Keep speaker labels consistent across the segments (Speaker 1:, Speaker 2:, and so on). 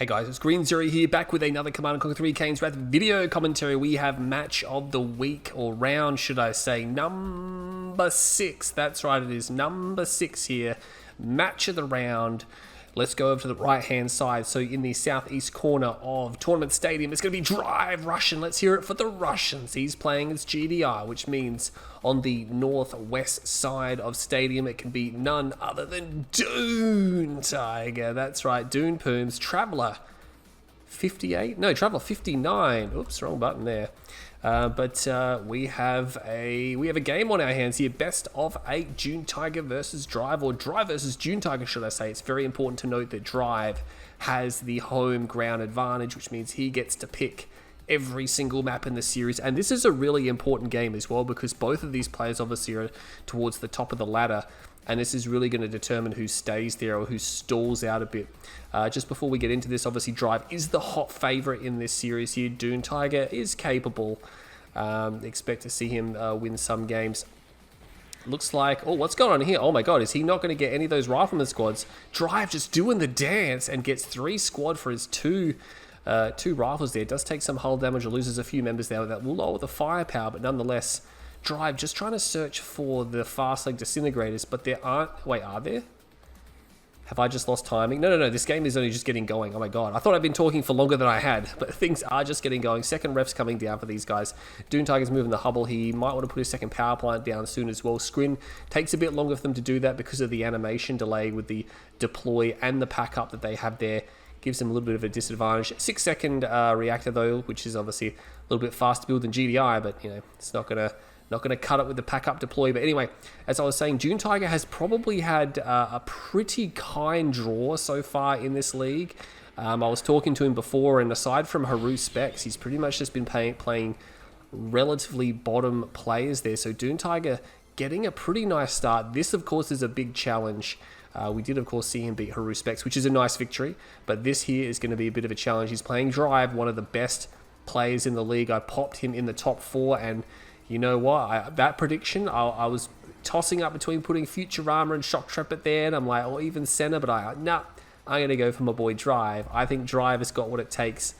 Speaker 1: Hey guys, it's Green Zero here, back with another Command & Conquer 3 Kane's Wrath video commentary. We have match of the week, or round should I say, number 6. That's right, it is number 6 here. Match of the round. Let's go over to the right hand side. So in the southeast corner of Tournament Stadium, it's going to be Drive Russian. Let's hear it for the Russians. He's playing as GDI, which means on the northwest side of Stadium, it can be none other than DuneTiger. That's right, Dune Pooms, Traveler 58. No, Traveler 59. Oops, wrong button there. But we have a game on our hands here. Best of 8, DuneTiger versus Drive, or Drive versus DuneTiger, should I say. It's very important to note that Drive has the home ground advantage, which means he gets to pick every single map in the series. And this is a really important game as well, because both of these players obviously are towards the top of the ladder, and this is really going to determine who stays there or who stalls out a bit. Just before we get into this, obviously Drive is the hot favorite in this series here. DuneTiger is capable. Expect to see him win some games. Looks like, oh, what's going on here? Oh my god, is he not going to get any of those rifleman squads? Drive just doing the dance and gets 3 squad for his two rifles there. Does take some hull damage or loses a few members there. That will lower the firepower, but nonetheless, Drive just trying to search for the fast leg disintegrators, but there aren't. Wait, are there? Have I just lost timing? No, this game is only just getting going. Oh my god, I thought I'd been talking for longer than I had, but things are just getting going. Second ref's coming down for these guys. DuneTiger's moving the Hubble. He might want to put his second power plant down soon as well. Scrin takes a bit longer for them to do that because of the animation delay with the deploy and the pack up that they have there. Gives them a little bit of a disadvantage. 6-second reactor though, which is obviously a little bit faster build than GDI, but you know, it's not gonna cut it with the pack up deploy. But anyway, as I was saying, DuneTiger has probably had a pretty kind draw so far in this league. I was talking to him before, and aside from Haru specs, he's pretty much just been playing relatively bottom players there. So DuneTiger getting a pretty nice start. This, of course, is a big challenge. We did, of course, see him beat Haru specs, which is a nice victory. But this here is going to be a bit of a challenge. He's playing Drive, one of the best players in the league. I popped him in the top 4, and you know what? That prediction, I was tossing up between putting Futurama and Shock Trepid there, and I'm like, or even Senna, but I'm going to go for my boy Drive. I think Drive has got what it takes.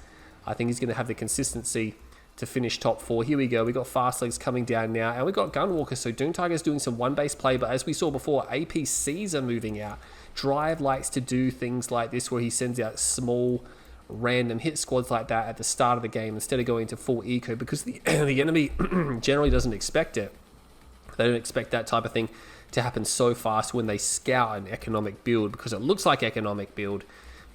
Speaker 1: I think he's going to have the consistency to finish top 4. Here we go. We got fast legs coming down now, and we got Gunwalker. So DuneTiger's doing some one-base play, but as we saw before, APCs are moving out. Drive likes to do things like this, where he sends out small random hit squads like that at the start of the game instead of going to full eco, because the enemy generally doesn't expect it. They don't expect that type of thing to happen so fast when they scout an economic build, because it looks like economic build,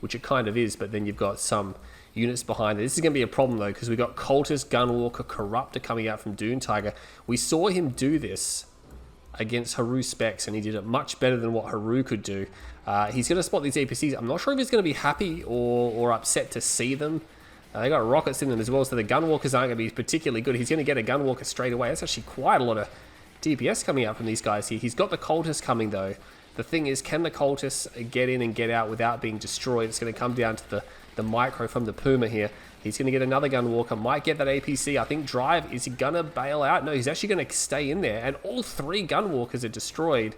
Speaker 1: which it kind of is, but then you've got some units behind it. This is going to be a problem though, because we've got Cultist, Gunwalker, Corruptor coming out from DuneTiger. We saw him do this against Haru specs, and he did it much better than what Haru could do. He's going to spot these APCs. I'm not sure if he's going to be happy or upset to see them. They got rockets in them as well, so the Gunwalkers aren't going to be particularly good. He's going to get a Gunwalker straight away. That's actually quite a lot of DPS coming out from these guys here. He's got the Cultists coming though. The thing is, can the Cultists get in and get out without being destroyed? It's going to come down to the micro from the Puma here. He's going to get another Gunwalker, might get that APC. I think Drive, is he going to bail out? No, he's actually going to stay in there, and all 3 Gunwalkers are destroyed.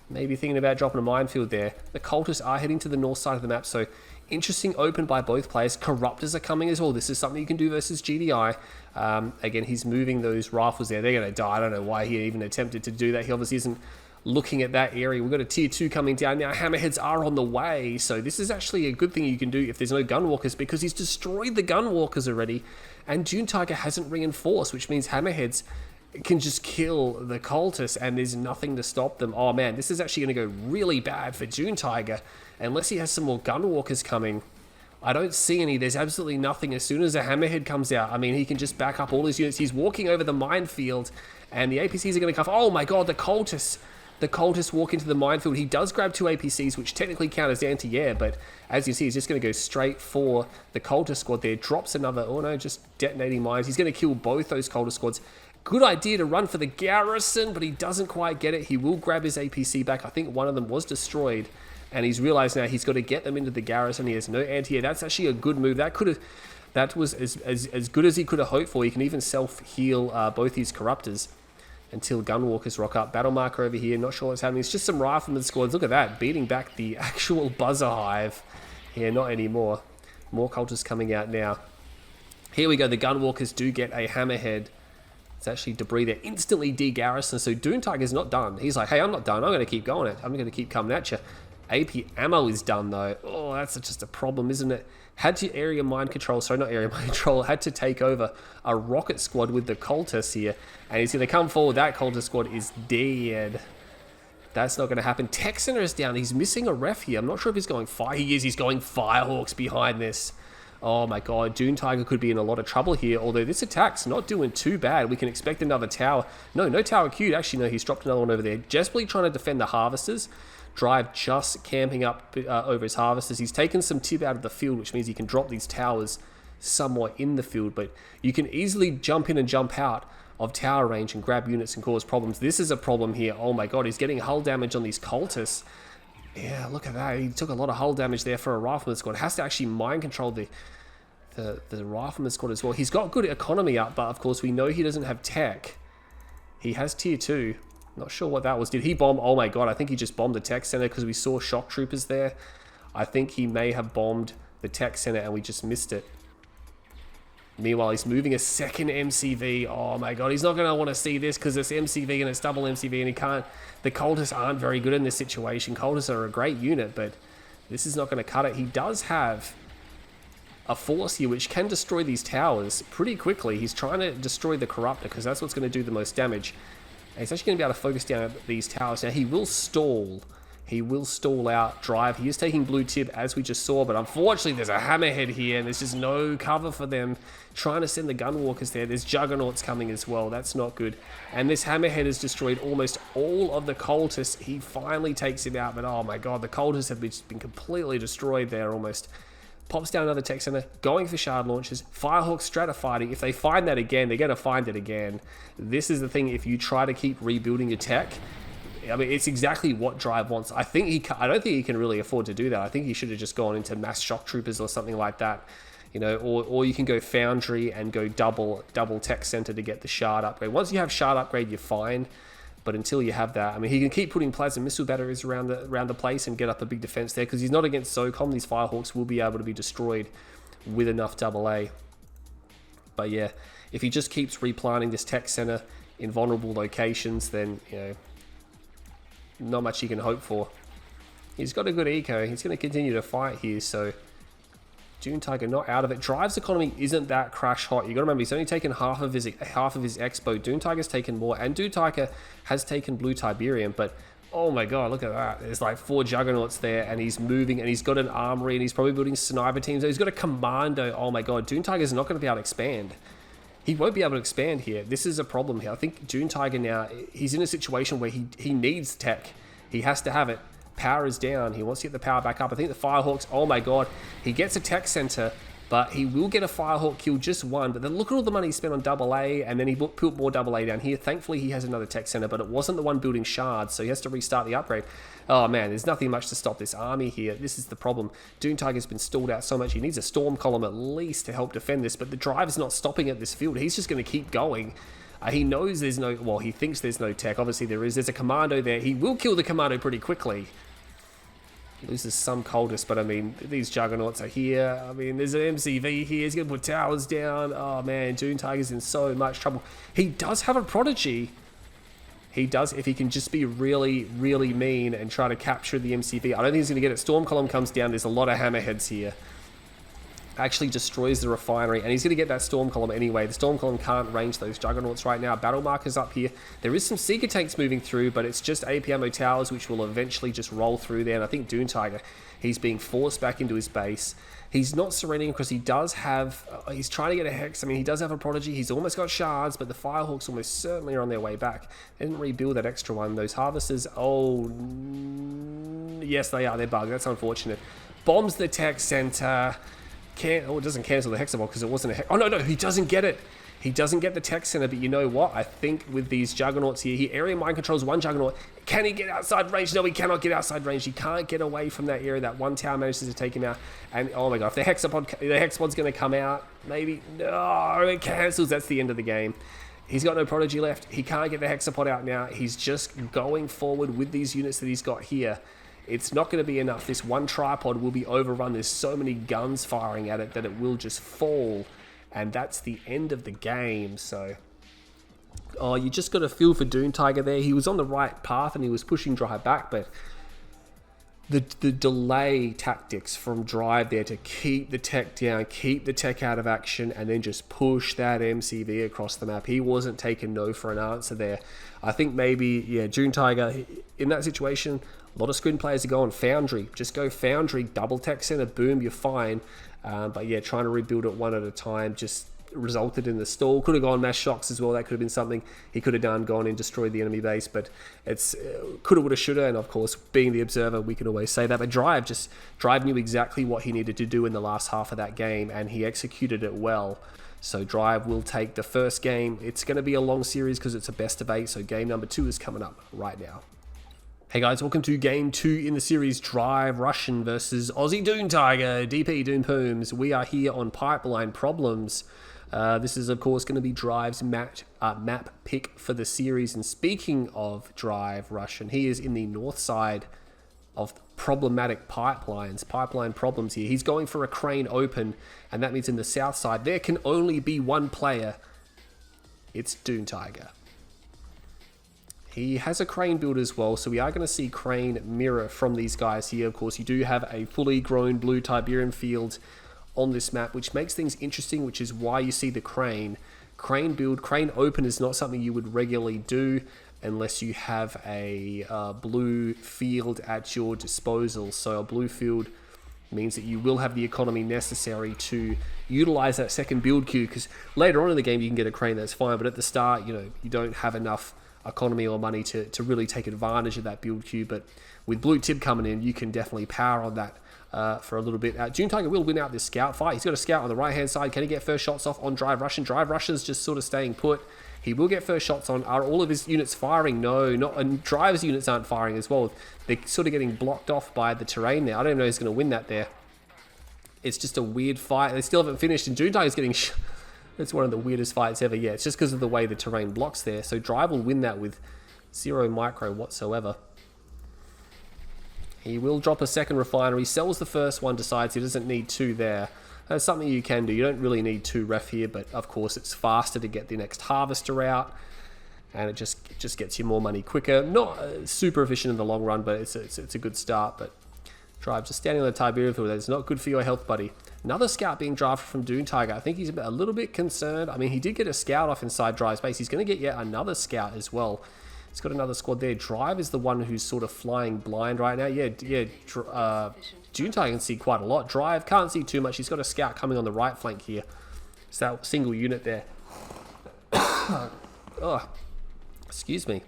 Speaker 1: Maybe thinking about dropping a minefield there. The Cultists are heading to the north side of the map, so interesting open by both players. Corruptors are coming as well. This is something you can do versus GDI. Again, he's moving those rifles there. They're going to die. I don't know why he even attempted to do that. He obviously isn't looking at that area. We've got a tier 2 coming down now. Hammerheads are on the way, so this is actually a good thing you can do if there's no Gunwalkers, because he's destroyed the Gunwalkers already, and DuneTiger hasn't reinforced, which means Hammerheads can just kill the Cultists, and there's nothing to stop them. Oh man, this is actually going to go really bad for DuneTiger, unless he has some more Gunwalkers coming. I don't see any. There's absolutely nothing. As soon as a Hammerhead comes out, I mean, he can just back up all his units. He's walking over the minefield, and the APCs are going to come. Oh my god, the Cultists walk into the minefield. He does grab 2 APCs, which technically count as anti-air, but as you see, he's just going to go straight for the Cultist squad there. Drops another, oh no, just detonating mines. He's going to kill both those Cultist squads. Good idea to run for the garrison, but he doesn't quite get it. He will grab his APC back. I think one of them was destroyed, and he's realized now he's got to get them into the garrison. He has no anti-air. That's actually a good move. That was as good as he could have hoped for. He can even self-heal both his Corruptors until Gunwalkers rock up. Battle marker over here. Not sure what's happening. It's just some rifleman squads. Look at that. Beating back the actual Buzzer Hive. Yeah, not anymore. More cultists coming out now. Here we go. The Gunwalkers do get a hammerhead. It's actually debris there. Instantly de-garrison. So DuneTiger's not done. He's like, hey, I'm not done. I'm going to keep going. I'm going to keep coming at you. AP ammo is done, though. Oh, that's just a problem, isn't it? Had to area mind control. Sorry, not area mind control. Had to take over a rocket squad with the cultists here. And he's going to come forward. That cultist squad is dead. That's not going to happen. Tech Center is down. He's missing a ref here. I'm not sure if he's going fire. He is. He's going Firehawks behind this. Oh my god, DuneTiger could be in a lot of trouble here, although this attack's not doing too bad. We can expect another tower. No tower queued. Actually, no, he's dropped another one over there. Desperately trying to defend the harvesters. Drive just camping up over his harvesters. He's taken some tib out of the field, which means he can drop these towers somewhat in the field, but you can easily jump in and jump out of tower range and grab units and cause problems. This is a problem here. Oh my god, he's getting hull damage on these cultists. Yeah, look at that. He took a lot of hull damage there for a rifleman squad. Has to actually mind control the rifleman squad as well. He's got good economy up, but of course we know he doesn't have tech. He has tier 2. Not sure what that was. Did he bomb? Oh my god, I think he just bombed the tech center because we saw shock troopers there. I think he may have bombed the tech center and we just missed it. Meanwhile, he's moving a second MCV. Oh my god, he's not going to want to see this because it's MCV and it's double MCV and he can't... The cultists aren't very good in this situation. Cultists are a great unit, but this is not going to cut it. He does have a force here which can destroy these towers pretty quickly. He's trying to destroy the Corruptor because that's what's going to do the most damage. And he's actually going to be able to focus down at these towers. Now, he will stall. He will stall out drive. He is taking blue tip as we just saw, but unfortunately there's a hammerhead here and there's just no cover for them. Trying to send the gunwalkers there. There's juggernauts coming as well. That's not good. And this hammerhead has destroyed almost all of the cultists. He finally takes him out, but oh my god, the cultists have been completely destroyed there almost. Pops down another tech center, going for shard launchers. Firehawk stratifighting. If they find that again, they're going to find it again. This is the thing, if you try to keep rebuilding your tech, I mean, it's exactly what Drive wants. I don't think he can really afford to do that. I think he should have just gone into mass shock troopers or something like that, you know, or you can go Foundry and go double tech center to get the shard upgrade. Once you have shard upgrade, you're fine. But until you have that, I mean, he can keep putting plasma missile batteries around the place and get up a big defense there because he's not against SOCOM. These Firehawks will be able to be destroyed with enough AA. But yeah, if he just keeps replanting this tech center in vulnerable locations, then, you know, not much he can hope for. He's got a good eco. He's going to continue to fight here, so DuneTiger not out of it. Drive's economy isn't that crash hot. You got to remember, he's only taken half of his expo. DuneTiger's taken more, and DuneTiger has taken blue Tiberium, but oh my god, look at that. There's like 4 juggernauts there, and he's moving, and he's got an armory, and he's probably building sniper teams. He's got a commando. Oh my god, DuneTiger's not going to be able to expand. He won't be able to expand here. This is a problem here. I think DuneTiger now, he's in a situation where he needs tech. He has to have it. Power is down. He wants to get the power back up. I think the Firehawks, oh my god, he gets a tech center, but he will get a Firehawk kill, just one. But then look at all the money he spent on AA, and then he put more AA down here. Thankfully, he has another tech center, but it wasn't the one building shards, so he has to restart the upgrade. Oh man, there's nothing much to stop this army here. This is the problem. DuneTiger's been stalled out so much. He needs a storm column at least to help defend this, but the drive is not stopping at this field. He's just going to keep going. He knows there's no, well, he thinks there's no tech. Obviously there is. There's a commando there. He will kill the commando pretty quickly. He loses some cultists, but I mean, these juggernauts are here. I mean, there's an MCV here. He's going to put towers down. Oh man, DuneTiger's in so much trouble. He does have a prodigy. He does, if he can just be really, really mean and try to capture the MCV. I don't think he's going to get it. Storm column comes down. There's a lot of hammerheads here. Actually destroys the refinery, and he's going to get that storm column anyway. The storm column can't range those juggernauts right now. Battle markers up here. There is some seeker tanks moving through, but it's just AP ammo towers which will eventually just roll through there. And I think DuneTiger, he's being forced back into his base. He's not surrendering because he does have, he's trying to get a hex. I mean, he does have a prodigy. He's almost got shards, but the Firehawks almost certainly are on their way back. They didn't rebuild that extra one. Those harvesters, oh yes they are. They're bugged. That's unfortunate. Bombs the tech center. It doesn't cancel the hexaball because it wasn't a hex. Oh no, he doesn't get it. He doesn't get the tech center, but you know what? I think with these juggernauts here, he area mind controls one juggernaut. Can he get outside range? No, he cannot get outside range. He can't get away from that area. That one tower manages to take him out. And oh my god, if the hexapod's going to come out, maybe. No, it cancels. That's the end of the game. He's got no prodigy left. He can't get the hexapod out now. He's just going forward with these units that he's got here. it's not going to be enough. This one tripod will be overrun. There's so many guns firing at it that it will just fall. And that's the end of the game. So, oh, you just got to feel for DuneTiger there. He was on the right path and he was pushing Drive back, but the delay tactics from Drive there to keep the tech down, keep the tech out of action, and then just push that MCV across the map. He wasn't taking no for an answer there. I think maybe, yeah, DuneTiger, in that situation, a lot of screen players are going Foundry. Just go Foundry, double tech center, boom, you're fine. But yeah, trying to rebuild it one at a time just resulted in the stall. Could have gone mass shocks as well. That could have been something he could have done, gone and destroyed the enemy base. But it's coulda, woulda, shoulda. And of course, being the observer, we can always say that. But Drive knew exactly what he needed to do in the last half of that game, and he executed it well. So Drive will take the first game. It's going to be a long series because it's a best of 8. So game number 2 is coming up right now. Hey guys, welcome to game 2 in the series, Drive Russian versus Aussie DuneTiger, DP Dune Pooms. We are here on Pipeline Problems. This is of course going to be Drive's map pick for the series. And speaking of Drive Russian, he is in the north side of problematic pipelines, pipeline problems here. He's going for a crane open, and that means in the south side there can only be one player. It's DuneTiger. He has a crane build as well, so we are going to see crane mirror from these guys here. Of course, you do have a fully grown blue Tiberium field on this map, which makes things interesting, which is why you see the crane. Crane build, crane open is not something you would regularly do unless you have a blue field at your disposal. So a blue field means that you will have the economy necessary to utilize that second build queue, because later on in the game you can get a crane, that's fine, but at the start, you know, you don't have enough economy or money to really take advantage of that build queue. But with blue tib coming in, you can definitely power on that for a little bit. DuneTiger will win out this scout fight. He's got a scout on the right hand side. Can he get first shots off on Drive Russian? Drive Russian's just sort of staying put. He will get first shots on. Are all of his units firing? No, not. And Drive's units aren't firing as well. They're sort of getting blocked off by the terrain there. I don't know who's going to win that there. It's just a weird fight. They still haven't finished, and DuneTiger's getting it's one of the weirdest fights ever. Yeah, it's just because of the way the terrain blocks there. So Drive will win that with 0 micro whatsoever. He will drop a second refinery, sells the first one, decides he doesn't need 2 there. That's something you can do. You don't really need 2 ref here, but of course it's faster to get the next harvester out, and it just gets you more money quicker. Not super efficient in the long run, but it's a good start. But Drive just standing on the Tiberium field. That's not good for your health, buddy. Another scout being drafted from DuneTiger. I think he's a little bit concerned. I mean, he did get a scout off inside Drive's base. He's going to get yet another scout as well. He's got another squad there. Drive is the one who's sort of flying blind right now. Yeah. DuneTiger can see quite a lot. Drive can't see too much. He's got a scout coming on the right flank here. It's that single unit there. Oh, excuse me.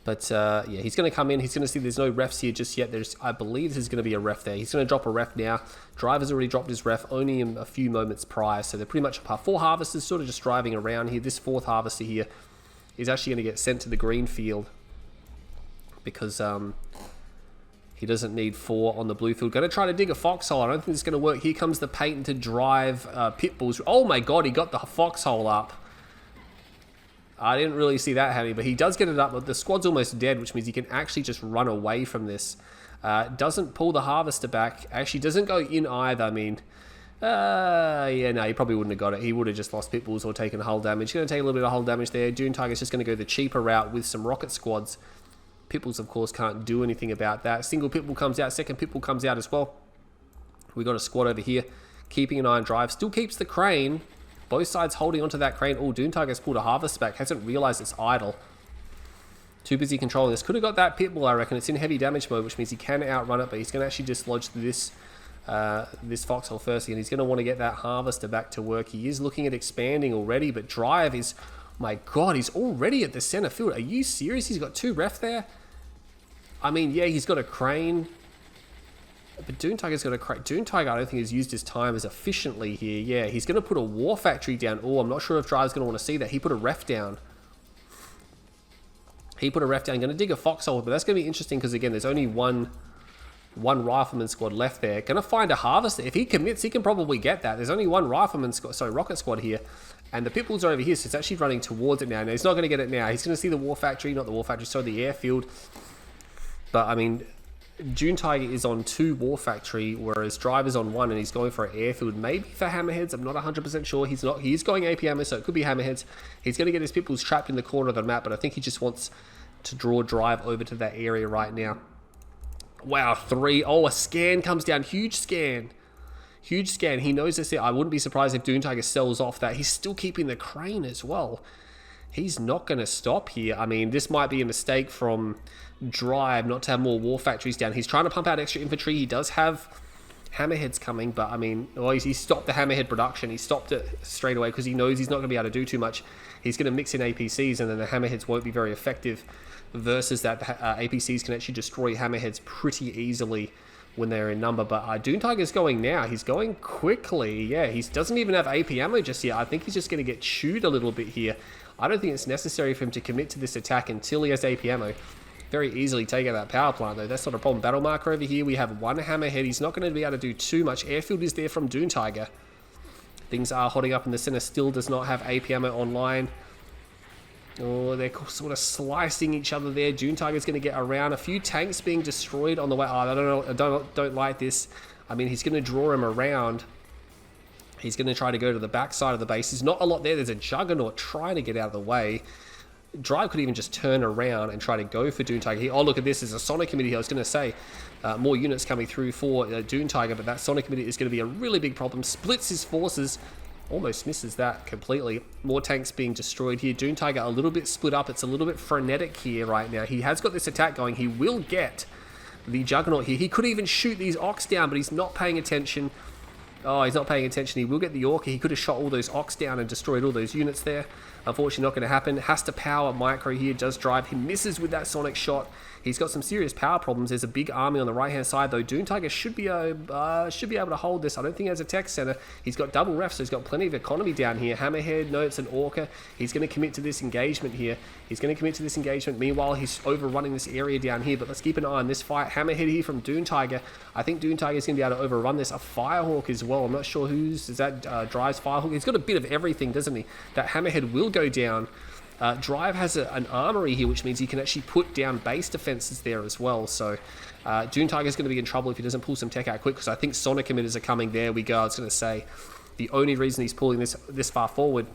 Speaker 1: But yeah, he's going to come in. He's going to see there's no refs here just yet. I believe there's going to be a ref there. He's going to drop a ref now. Drive has already dropped his ref only a few moments prior. So they're pretty much apart. 4 harvesters sort of just driving around here. This 4th harvester here is actually going to get sent to the green field because he doesn't need 4 on the blue field. Going to try to dig a foxhole. I don't think it's going to work. Here comes the patented Drive Pitbulls. Oh my god, he got the foxhole up. I didn't really see that happening, but he does get it up. But the squad's almost dead, which means he can actually just run away from this. Doesn't pull the harvester back. Actually doesn't go in either. I mean, yeah, no, he probably wouldn't have got it. He would have just lost pitbulls or taken hull damage. He's going to take a little bit of hull damage there. DuneTiger's just going to go the cheaper route with some rocket squads. Pitbulls, of course, can't do anything about that. Single pitbull comes out. Second pitbull comes out as well. We got a squad over here keeping an eye on Drive. Still keeps the crane. Both sides holding onto that crane. Oh, DuneTiger's pulled a harvest back. Hasn't realized it's idle. Too busy controlling this. Could have got that pitbull, I reckon. It's in heavy damage mode, which means he can outrun it, but he's going to actually dislodge this foxhole first, and he's going to want to get that harvester back to work. He is looking at expanding already, but Drive is... My god, he's already at the center field. Are you serious? He's got 2 ref there? I mean, yeah, he's got a crane. But DuneTiger's got a crane. DuneTiger, I don't think, has used his time as efficiently here. Yeah, he's going to put a war factory down. Oh, I'm not sure if Drive's going to want to see that. He put a ref down. Going to dig a foxhole, but that's going to be interesting because, again, there's only one rifleman squad left there. Going to find a harvester. If he commits, he can probably get that. There's only one rifleman squad, sorry, rocket squad here. And the pitbulls are over here, so it's actually running towards it now. No, he's not going to get it now. He's going to see the war factory, not the war factory, sorry, the airfield. But, I mean, DuneTiger is on 2 War Factory, whereas Drive is on 1, and he's going for an airfield, maybe for Hammerheads. I'm not 100% sure. He's not. He's going AP ammo, so it could be Hammerheads. He's going to get his Pitbulls trapped in the corner of the map, but I think he just wants to draw Drive over to that area right now. Wow, 3. Oh, a scan comes down. Huge scan. Huge scan. He knows this here. I wouldn't be surprised if DuneTiger sells off that. He's still keeping the crane as well. He's not going to stop here. I mean, this might be a mistake from Drive not to have more War Factories down. He's trying to pump out extra infantry. He does have Hammerheads coming, but I mean, well, he stopped the Hammerhead production. He stopped it straight away because he knows he's not going to be able to do too much. He's going to mix in APCs, and then the Hammerheads won't be very effective versus that APCs can actually destroy Hammerheads pretty easily when they're in number. But DuneTiger's going now. He's going quickly. Yeah, he doesn't even have AP ammo just yet. I think he's just going to get chewed a little bit here. I don't think it's necessary for him to commit to this attack until he has AP ammo. Very easily take out that power plant, though. That's not a problem. Battle marker over here. We have 1 Hammerhead. He's not going to be able to do too much. Airfield is there from DuneTiger. Things are hotting up in the center. Still does not have AP ammo online. Oh, they're sort of slicing each other there. DuneTiger's going to get around. A few tanks being destroyed on the way. Oh, I don't know. I don't like this. I mean, he's going to draw him around. He's going to try to go to the back side of the base. There's not a lot there. There's a Juggernaut trying to get out of the way. Drive could even just turn around and try to go for DuneTiger. Oh, look at this. There's a Sonic Committee. I was going to say more units coming through for DuneTiger, but that Sonic Committee is going to be a really big problem. Splits his forces. Almost misses that completely. More tanks being destroyed here. DuneTiger a little bit split up. It's a little bit frenetic here right now. He has got this attack going. He will get the Juggernaut here. He could even shoot these Ox down, but he's not paying attention. Oh, he's not paying attention. He will get the Orca. He could have shot all those Ox down and destroyed all those units there. Unfortunately, not going to happen. Has to power Micro here. Does Drive. He misses with that Sonic shot. He's got some serious power problems. There's a big army on the right-hand side, though. DuneTiger should be able to hold this. I don't think he has a tech center. He's got double ref, so he's got plenty of economy down here. Hammerhead, no, it's an Orca. He's going to commit to this engagement here. He's going to commit to this engagement. Meanwhile, he's overrunning this area down here, but let's keep an eye on this fight. Hammerhead here from DuneTiger. I think DuneTiger is going to be able to overrun this. A Firehawk as well. I'm not sure whose. Is that Drive's Firehawk? He's got a bit of everything, doesn't he? That Hammerhead will go down. Drive has an armory here, which means he can actually put down base defenses there as well. So DuneTiger is going to be in trouble if he doesn't pull some tech out quick, because I think Sonic emitters are coming. There we go. I was going to say the only reason he's pulling this far forward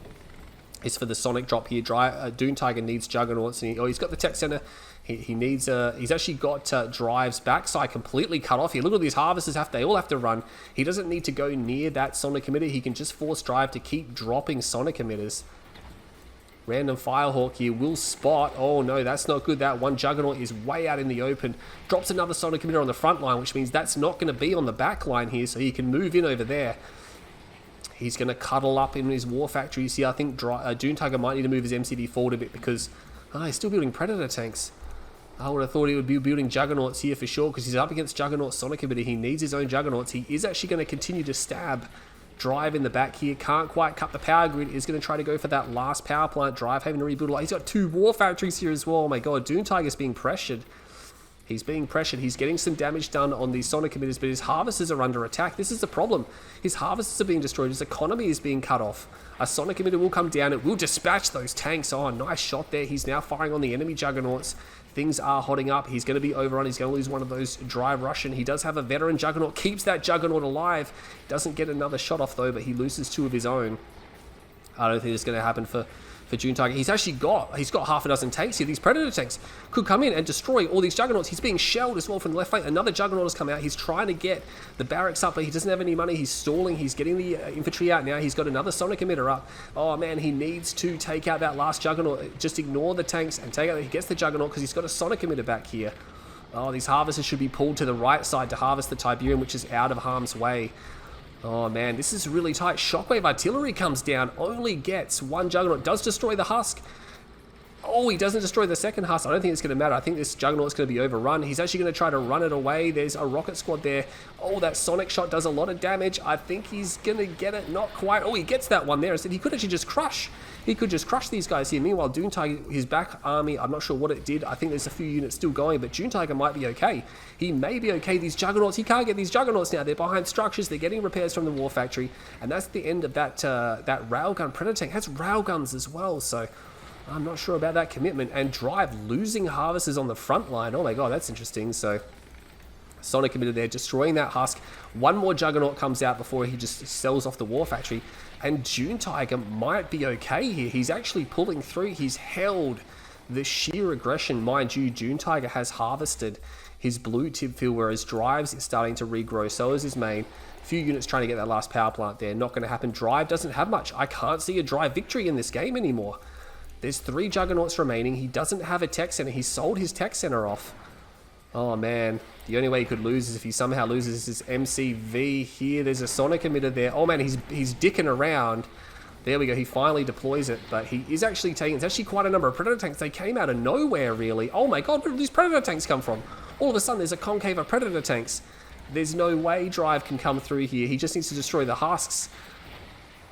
Speaker 1: is for the Sonic drop here. DuneTiger needs Juggernauts, and he's got the tech center. He needs he's actually got Drive's backside completely cut off here. Look at these harvesters, they all have to run. He doesn't need to go near that Sonic emitter. He can just force Drive to keep dropping Sonic emitters. Random Firehawk here will spot. Oh no, that's not good. That one Juggernaut is way out in the open. Drops another Sonic emitter on the front line, which means that's not going to be on the back line here, so he can move in over there. He's going to cuddle up in his War Factories here. I think DuneTiger might need to move his MCD forward a bit because he's still building Predator tanks. I would have thought he would be building Juggernauts here for sure, because he's up against Juggernaut Sonic emitter. He needs his own Juggernauts. He is actually going to continue to stab Drive in the back here. Can't quite cut the power grid. Is going to try to go for that last power plant. Drive having to rebuild. He's got 2 War Factories here as well. Oh my god, DuneTiger's being pressured. He's being pressured. He's getting some damage done on these Sonic emitters, but his harvesters are under attack. This is the problem. His harvesters are being destroyed. His economy is being cut off. A Sonic emitter will come down. It will dispatch those tanks. Oh, nice shot there. He's now firing on the enemy Juggernauts. Things are hotting up. He's going to be overrun. He's going to lose one of those Drive Russian. He does have a veteran Juggernaut. Keeps that Juggernaut alive. Doesn't get another shot off, though, but he loses 2 of his own. I don't think it's going to happen for DuneTiger. He's got half a dozen tanks here. These Predator tanks could come in and destroy all these Juggernauts. He's being shelled as well from the left flank. Another Juggernaut has come out. He's trying to get the barracks up, but he doesn't have any money. He's stalling. He's getting the infantry out now. He's got another Sonic emitter up. Oh man, he needs to take out that last Juggernaut. Just ignore the tanks and take out. He gets the Juggernaut because he's got a Sonic emitter back here. Oh, these harvesters should be pulled to the right side to harvest the Tiberium, which is out of harm's way. Oh man, this is really tight. Shockwave artillery comes down, only gets 1 Juggernaut, does destroy the husk. Oh, he doesn't destroy the second husk. I don't think it's going to matter. I think this Juggernaut's going to be overrun. He's actually going to try to run it away. There's a rocket squad there. Oh, that Sonic shot does a lot of damage. I think he's going to get it. Not quite. Oh, he gets that one there. Instead, he could actually just crush. He could just crush these guys here. Meanwhile, DuneTiger, his back army, I'm not sure what it did. I think there's a few units still going, but DuneTiger might be okay. He may be okay. These Juggernauts, he can't get these Juggernauts now. They're behind structures. They're getting repairs from the War Factory. And that's the end of that railgun Predator tank. It has railguns as well, so I'm not sure about that commitment. And Drive losing harvesters on the front line. Oh my god, that's interesting. So Sonic emitter there, destroying that husk. One more Juggernaut comes out before he just sells off the War Factory. And DuneTiger might be okay here. He's actually pulling through. He's held the sheer aggression. Mind you, DuneTiger has harvested his blue tip field, whereas Drives is starting to regrow. So is his main. Few units trying to get that last power plant there. Not going to happen. Drive doesn't have much. I can't see a Drive victory in this game anymore. There's 3 Juggernauts remaining. He doesn't have a tech center. He sold his tech center off. Oh man, the only way he could lose is if he somehow loses his MCV here. There's a Sonic emitter there. Oh man, he's dicking around. There we go, he finally deploys it, but he is actually taking, it's actually quite a number of Predator tanks. They came out of nowhere, really. Oh my god, where did these Predator tanks come from? All of a sudden, there's a concave of Predator tanks. There's no way Drive can come through here. He just needs to destroy the husks.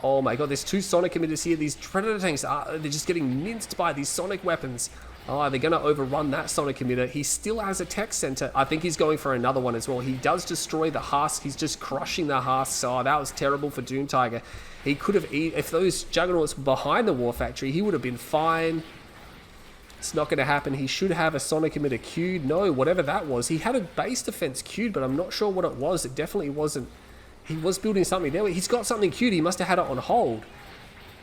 Speaker 1: Oh my god, there's 2 Sonic emitters here. These Predator tanks, they're just getting minced by these Sonic weapons. Oh, they're going to overrun that Sonic emitter. He still has a tech center. I think he's going for another one as well. He does destroy the husk. He's just crushing the husks. Oh, that was terrible for DuneTiger. He could have, if those Juggernauts were behind the War Factory, he would have been fine. It's not going to happen. He should have a Sonic emitter queued. No, whatever that was. He had a base defense queued, but I'm not sure what it was. It definitely wasn't. He was building something there. He's got something queued. He must have had it on hold.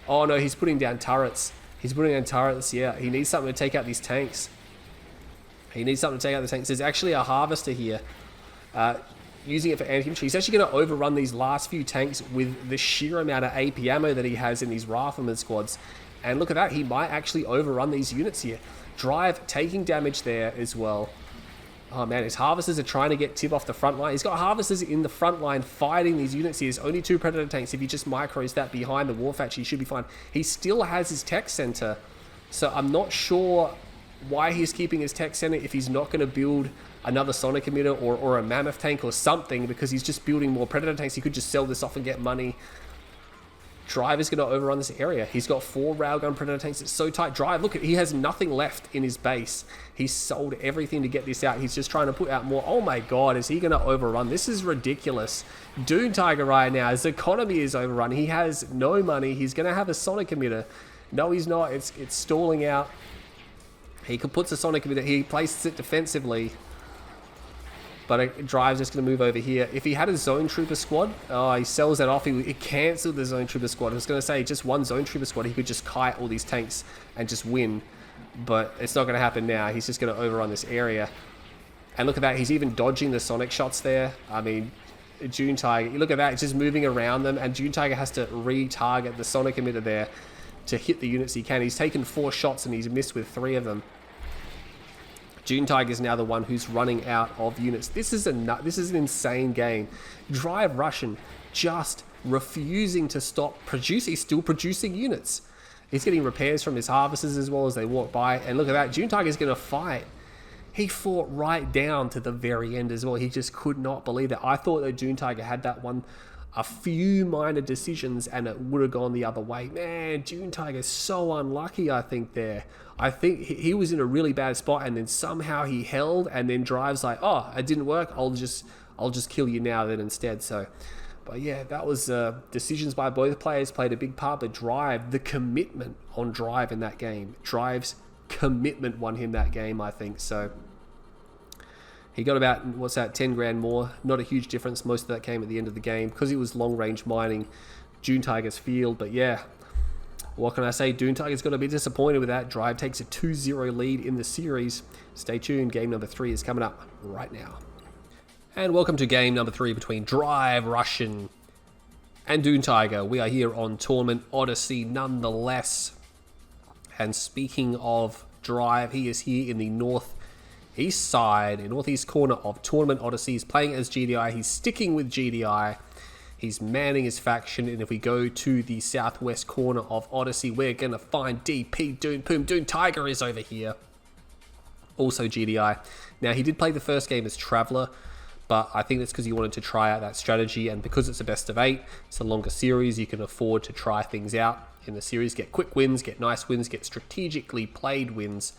Speaker 1: Oh no, he's putting down turrets. He's putting down turrets, yeah. He needs something to take out these tanks. He needs something to take out the tanks. There's actually a harvester here. Using it for anti-infantry. He's actually going to overrun these last few tanks with the sheer amount of AP ammo that he has in these Rifleman squads. And look at that, he might actually overrun these units here. Drive taking damage there as well. Oh man, his harvesters are trying to get Tib off the front line. He's got harvesters in the front line fighting these units here. There's only 2 Predator tanks. If he just micros that behind the War Factory, he should be fine. He still has his tech center. So I'm not sure why he's keeping his tech center if he's not going to build another Sonic emitter or a Mammoth tank or something, because he's just building more Predator tanks. He could just sell this off and get money. Drive is going to overrun this area. He's got 4 railgun Predator tanks. It's so tight. Drive, look, he has nothing left in his base. He's sold everything to get this out. He's just trying to put out more. Oh my god, is he going to overrun? This is ridiculous. DuneTiger right now, his economy is overrun. He has no money. He's going to have a Sonic emitter. No, he's not. It's stalling out. He could put a Sonic emitter. He places it defensively. But Drive's just going to move over here. If he had a Zone Trooper squad, he sells that off. He cancelled the Zone Trooper squad. I was going to say, just one Zone Trooper squad, he could just kite all these tanks and just win. But it's not going to happen now. He's just going to overrun this area. And look at that. He's even dodging the Sonic shots there. I mean, DuneTiger, look at that. It's just moving around them. And DuneTiger has to re-target the Sonic emitter there to hit the units he can. He's taken 4 shots and he's missed with 3 of them. DuneTiger is now the one who's running out of units. This is an insane game. Drive Russian just refusing to stop producing. He's still producing units. He's getting repairs from his harvesters as well as they walk by. And look at that. DuneTiger is going to fight. He fought right down to the very end as well. He just could not believe that. I thought that DuneTiger had that one. A few minor decisions and it would have gone the other way. Man, DuneTiger is so unlucky, I think, there. I think he was in a really bad spot and then somehow he held, and then Drive's like, oh, it didn't work. I'll just kill you now then instead. So, but yeah, that was decisions by both players played a big part. But Drive, the commitment on Drive in that game. Drive's commitment won him that game, I think. So he got about, what's that, 10 grand more. Not a huge difference. Most of that came at the end of the game because he was long-range mining DuneTiger's field. But yeah, what can I say? DuneTiger's got to be disappointed with that. Drive takes a 2-0 lead in the series. Stay tuned. Game number 3 is coming up right now. And welcome to game number 3 between Drive Russian and DuneTiger. We are here on Tournament Odyssey nonetheless. And speaking of Drive, he is here in the northeast side, in northeast corner of Tournament Odyssey. He's playing as GDI. He's sticking with GDI. He's manning his faction. And if we go to the southwest corner of Odyssey, we're going to find DP Poom. DuneTiger is over here. Also GDI. Now, he did play the first game as Traveler, but I think that's because he wanted to try out that strategy. And because it's a best of 8, it's a longer series, you can afford to try things out in the series. Get quick wins, get nice wins, get strategically played wins.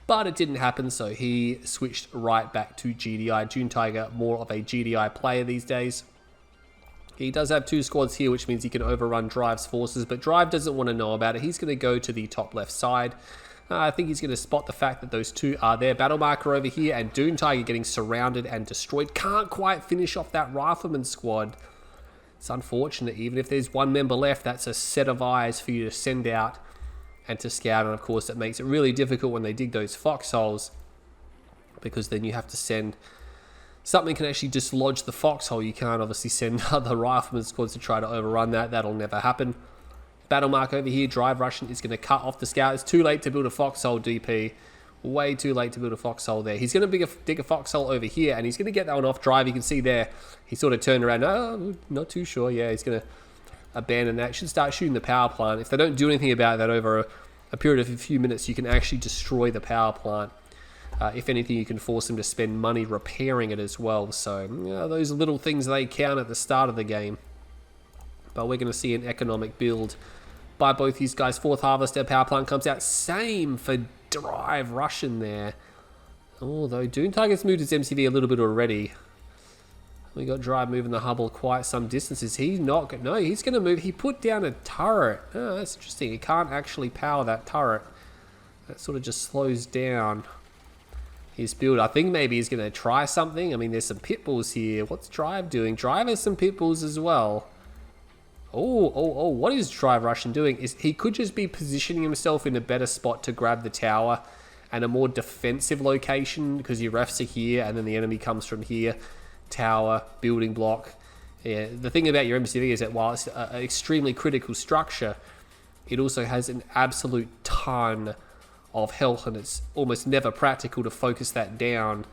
Speaker 1: But it didn't happen, so he switched right back to GDI. DuneTiger, more of a GDI player these days. He does have 2 squads here, which means he can overrun Drive's forces, but Drive doesn't want to know about it. He's going to go to the top left side. I think he's going to spot the fact that those two are there. Battle marker over here, and DuneTiger getting surrounded and destroyed. Can't quite finish off that rifleman squad. It's unfortunate. Even if there's one member left, that's a set of eyes for you to send out and to scout. And of course, it makes it really difficult when they dig those foxholes, because then you have to send something can actually dislodge the foxhole. You can't obviously send other rifleman squads to try to overrun that. That'll never happen. Battle mark over here. Drive Russian is going to cut off the scout. It's too late to build a foxhole, DP. Way too late to build a foxhole there. He's going to dig a foxhole over here, and he's going to get that one off Drive. You can see there, he sort of turned around. Oh, not too sure. Yeah, he's going to abandon that. Should start shooting the power plant. If they don't do anything about that over a period of a few minutes, you can actually destroy the power plant. If anything, you can force them to spend money repairing it as well. So, those little things, they count at the start of the game. But we're going to see an economic build by both these guys. Fourth harvester, power plant comes out. Same for Drive Russian there. Although DuneTiger's moved his MCV a little bit already. We got Drive moving the Hubble quite some distances. He's not... No, he's going to move. He put down a turret. Oh, that's interesting. He can't actually power that turret. That sort of just slows down his build. I think maybe he's going to try something. I mean, there's some pit bulls here. What's Drive doing? Drive has some pit bulls as well. Oh, what is Drive Russian doing? He could just be positioning himself in a better spot to grab the tower and a more defensive location, because your refs are here and then the enemy comes from here. Tower, building block. Yeah, the thing about your MCV is that while it's an extremely critical structure, it also has an absolute ton of health, and it's almost never practical to focus that down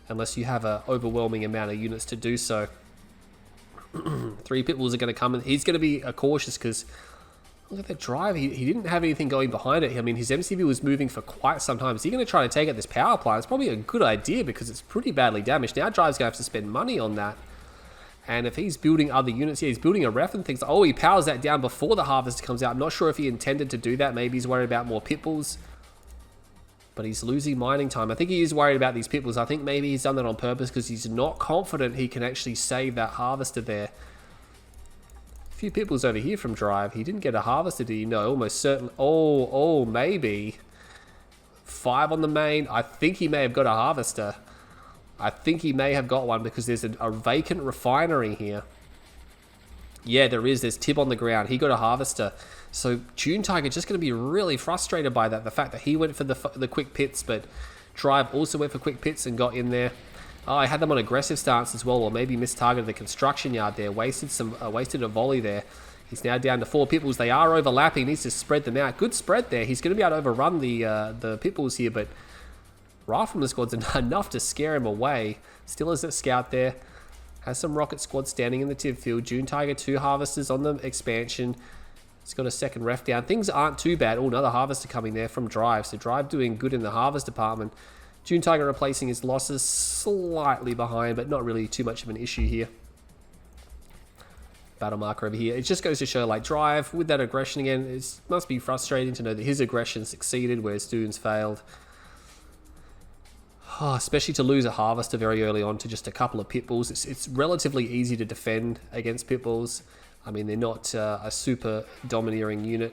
Speaker 1: unless you have an overwhelming amount of units to do so. 3 pit bulls are going to come, and he's going to be cautious, because look at that Drive. He didn't have anything going behind it. I mean, his MCV was moving for quite some time. Is he going to try to take out this power plant? It's probably a good idea, because it's pretty badly damaged. Now Drive's going to have to spend money on that. And if he's building other units, yeah, he's building a ref and things. Oh, he powers that down before the harvester comes out. I'm not sure if he intended to do that. Maybe he's worried about more pit bulls. But he's losing mining time. I think he is worried about these pit bulls. I think maybe he's done that on purpose, because he's not confident he can actually save that harvester there. A few pit bulls over here from Drive. He didn't get a harvester, did he? No, almost certain. Oh, maybe. 5 on the main. I think he may have got a harvester. I think he may have got one, because there's a vacant refinery here. Yeah, there is. There's Tib on the ground. He got a harvester. So DuneTiger just going to be really frustrated by that. The fact that he went for the quick pits, but Drive also went for quick pits and got in there. Oh, I had them on aggressive stance as well, or maybe mistargeted the construction yard there. Wasted a volley there. He's now down to 4 pit bulls. They are overlapping. He needs to spread them out. Good spread there. He's going to be able to overrun the pit bulls here, but Rifleman squad's enough to scare him away. Still has a scout there. Has some rocket squad standing in the tib field. DuneTiger 2 harvesters on the expansion. He's got a second ref down. Things aren't too bad. Oh, another harvester coming there from Drive. So Drive doing good in the harvest department. DuneTiger replacing his losses, slightly behind, but not really too much of an issue here. Battle marker over here. It just goes to show, like, Drive with that aggression again. It must be frustrating to know that his aggression succeeded, whereas Dune's failed. Oh, especially to lose a harvester very early on to just a couple of pit bulls. It's relatively easy to defend against pit bulls. I mean, they're not a super domineering unit.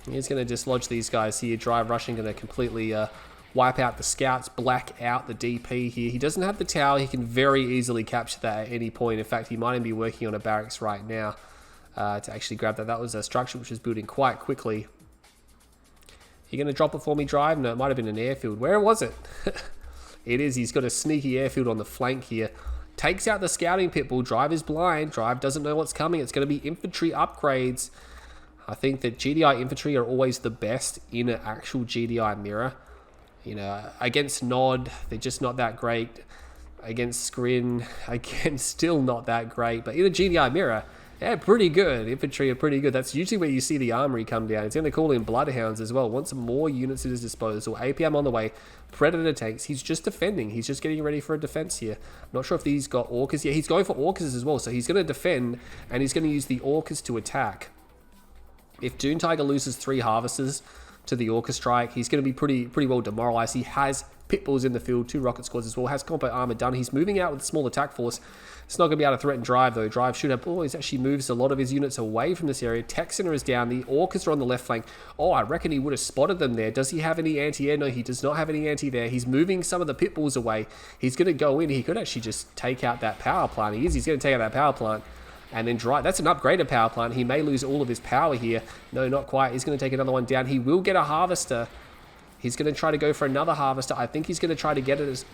Speaker 1: He's going to dislodge these guys here. Drive Rushing going to completely wipe out the scouts, black out the DP here. He doesn't have the tower. He can very easily capture that at any point. In fact, he might even be working on a barracks right now to actually grab that. That was a structure which was building quite quickly. You going to drop it for me, Drive? No, it might have been an airfield. Where was it? It is. He's got a sneaky airfield on the flank here. Takes out the scouting pit bull. Drive is blind. Drive doesn't know what's coming. It's going to be infantry upgrades. I think that GDI infantry are always the best in an actual GDI mirror. You know, against Nod, they're just not that great. Against Skrin, again, still not that great. But in a GDI mirror, yeah, pretty good. Infantry are pretty good. That's usually where you see the armory come down. It's going to call in Bloodhounds as well. Want some more units at his disposal. APM on the way. Predator tanks. He's just defending. He's just getting ready for a defense here. I'm not sure if these got Orcas. Yeah, he's going for Orcas as well. So he's going to defend, and he's going to use the Orcas to attack. If DuneTiger loses 3 harvesters to the Orca Strike. He's going to be pretty well demoralized. He has pit bulls in the field, 2 rocket squads as well, has combat armor done. He's moving out with a small attack force. It's not going to be able to threaten Drive, though. Drive should have... Oh, he's actually moves a lot of his units away from this area. Tech Center is down. The Orcas are on the left flank. Oh, I reckon he would have spotted them there. Does he have any anti-air? No, he does not have any anti there. He's moving some of the pit bulls away. He's going to go in. He could actually just take out that power plant. He's going to take out that power plant. And then Drive... That's an upgraded power plant. He may lose all of his power here. No, not quite. He's going to take another one down. He will get a harvester. He's going to try to go for another harvester. I think he's going to try to get it as...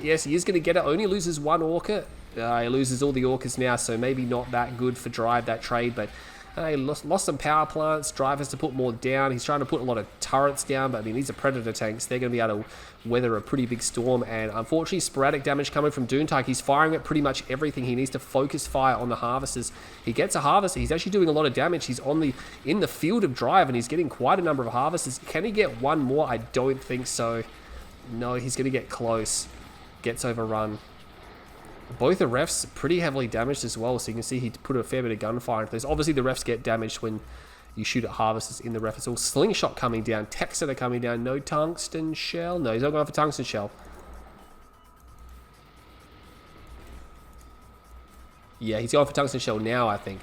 Speaker 1: Yes, he is going to get it. Only loses 1 Orca. He loses all the Orcas now, so maybe not that good for Drive, that trade. But he lost some power plants. Drive has to put more down. He's trying to put a lot of turrets down, but I mean, these are Predator tanks. They're going to be able to weather a pretty big storm. And unfortunately, sporadic damage coming from DuneTiger. He's firing at pretty much everything. He needs to focus fire on the harvesters. He gets a harvester. He's actually doing a lot of damage. He's in the field of Drive, and he's getting quite a number of harvesters. Can he get one more? I don't think so. No, he's going to get close. Gets overrun. Both the refs pretty heavily damaged as well, so you can see he put a fair bit of gunfire into this. Obviously, the refs get damaged when you shoot at harvesters in the ref. It's all slingshot coming down, tech center coming down, no tungsten shell. No, he's not going for tungsten shell. Yeah, he's going for tungsten shell now, I think.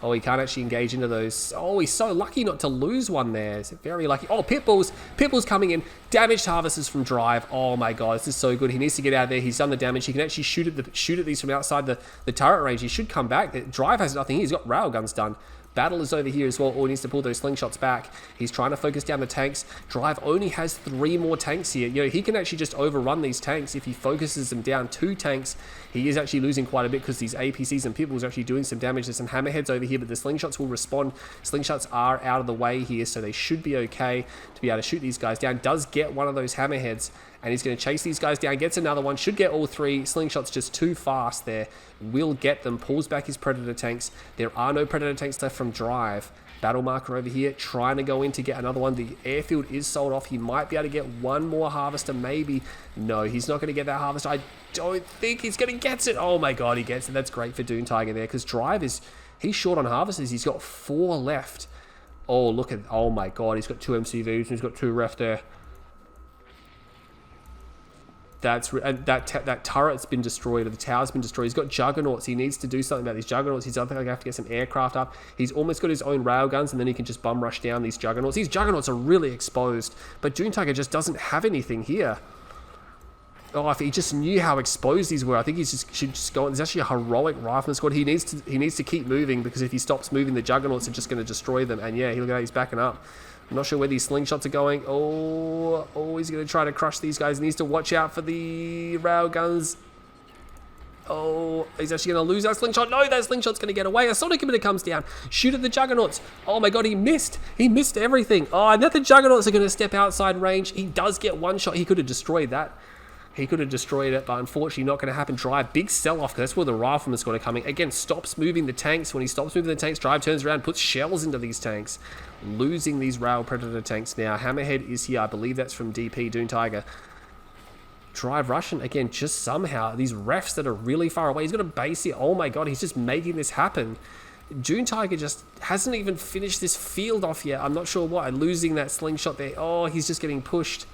Speaker 1: Oh, he can't actually engage into those. Oh, he's so lucky not to lose one there. He's very lucky. Oh, Pitbulls. Pitbulls coming in. Damaged harvesters from Drive. Oh my god, this is so good. He needs to get out of there. He's done the damage. He can actually shoot at these from outside the turret range. He should come back. Drive has nothing. He's got railguns done. Battle is over here as well. All he needs to pull those slingshots back. He's trying to focus down the tanks. Drive only has 3 more tanks here. You know, he can actually just overrun these tanks if he focuses them down. 2 tanks. He is actually losing quite a bit because these APCs and Pitbulls are actually doing some damage. There's some hammerheads over here, but the slingshots will respond. Slingshots are out of the way here, so they should be okay to be able to shoot these guys down. Does get one of those hammerheads, and he's going to chase these guys down. Gets another one. Should get all 3. Slingshot's just too fast there. Will get them. Pulls back his Predator tanks. There are no Predator tanks left from Drive. Battle marker over here, trying to go in to get another one. The airfield is sold off. He might be able to get one more harvester, maybe. No, he's not going to get that harvester. I don't think he's going to get it. Oh my god, he gets it. That's great for DuneTiger there, because Drive is... He's short on harvesters. He's got 4 left. Oh, look at... Oh my god, he's got 2 MCVs and he's got 2 ref there. That turret's been destroyed, or the tower's been destroyed. He's got juggernauts. He needs to do something about these juggernauts. He's I think I have to get some aircraft up. He's almost got his own railguns, and then he can just bum rush down these juggernauts. These juggernauts are really exposed, but DuneTiger just doesn't have anything here. Oh, if he just knew how exposed these were, I think he should just go on. There's actually a heroic rifleman squad. He needs to keep moving, because if he stops moving, the juggernauts are just going to destroy them. And yeah, look at how he's backing up. I'm not sure where these slingshots are going. Oh, he's going to try to crush these guys. He needs to watch out for the railguns. Oh, he's actually going to lose that slingshot. No, that slingshot's going to get away. A sonic emitter comes down. Shoot at the juggernauts. Oh my god, he missed. He missed everything. Oh, and now the juggernauts are going to step outside range. He does get one shot. He could have destroyed that. He could have destroyed it, but unfortunately not going to happen. Drive, big sell-off, because that's where the rifleman's going to come in. Again, stops moving the tanks. When he stops moving the tanks, Drive turns around, puts shells into these tanks. Losing these rail Predator tanks now. Hammerhead is here. I believe that's from DP, DuneTiger. Drive Russian, again, just somehow. These refs that are really far away. He's got a base here. Oh my god, he's just making this happen. DuneTiger just hasn't even finished this field off yet. I'm not sure why. Losing that slingshot there. Oh, he's just getting pushed.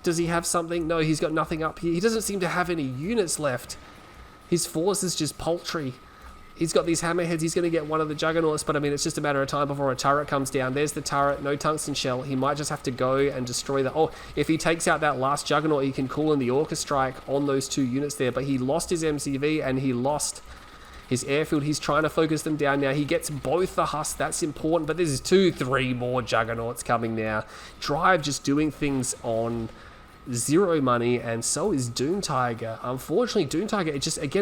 Speaker 1: Does he have something? No, he's got nothing up here. He doesn't seem to have any units left. His force is just paltry. He's got these hammerheads. He's going to get one of the juggernauts, but I mean, it's just a matter of time before a turret comes down. There's the turret. No tungsten shell. He might just have to go and destroy that. Oh, if he takes out that last juggernaut, he can call in the Orca Strike on those 2 units there, but he lost his MCV and he lost his airfield. He's trying to focus them down now. He gets both the husk. That's important, but there's 2, 3 more juggernauts coming now. Drive just doing things on 0 money, and so is DuneTiger. Unfortunately, DuneTiger,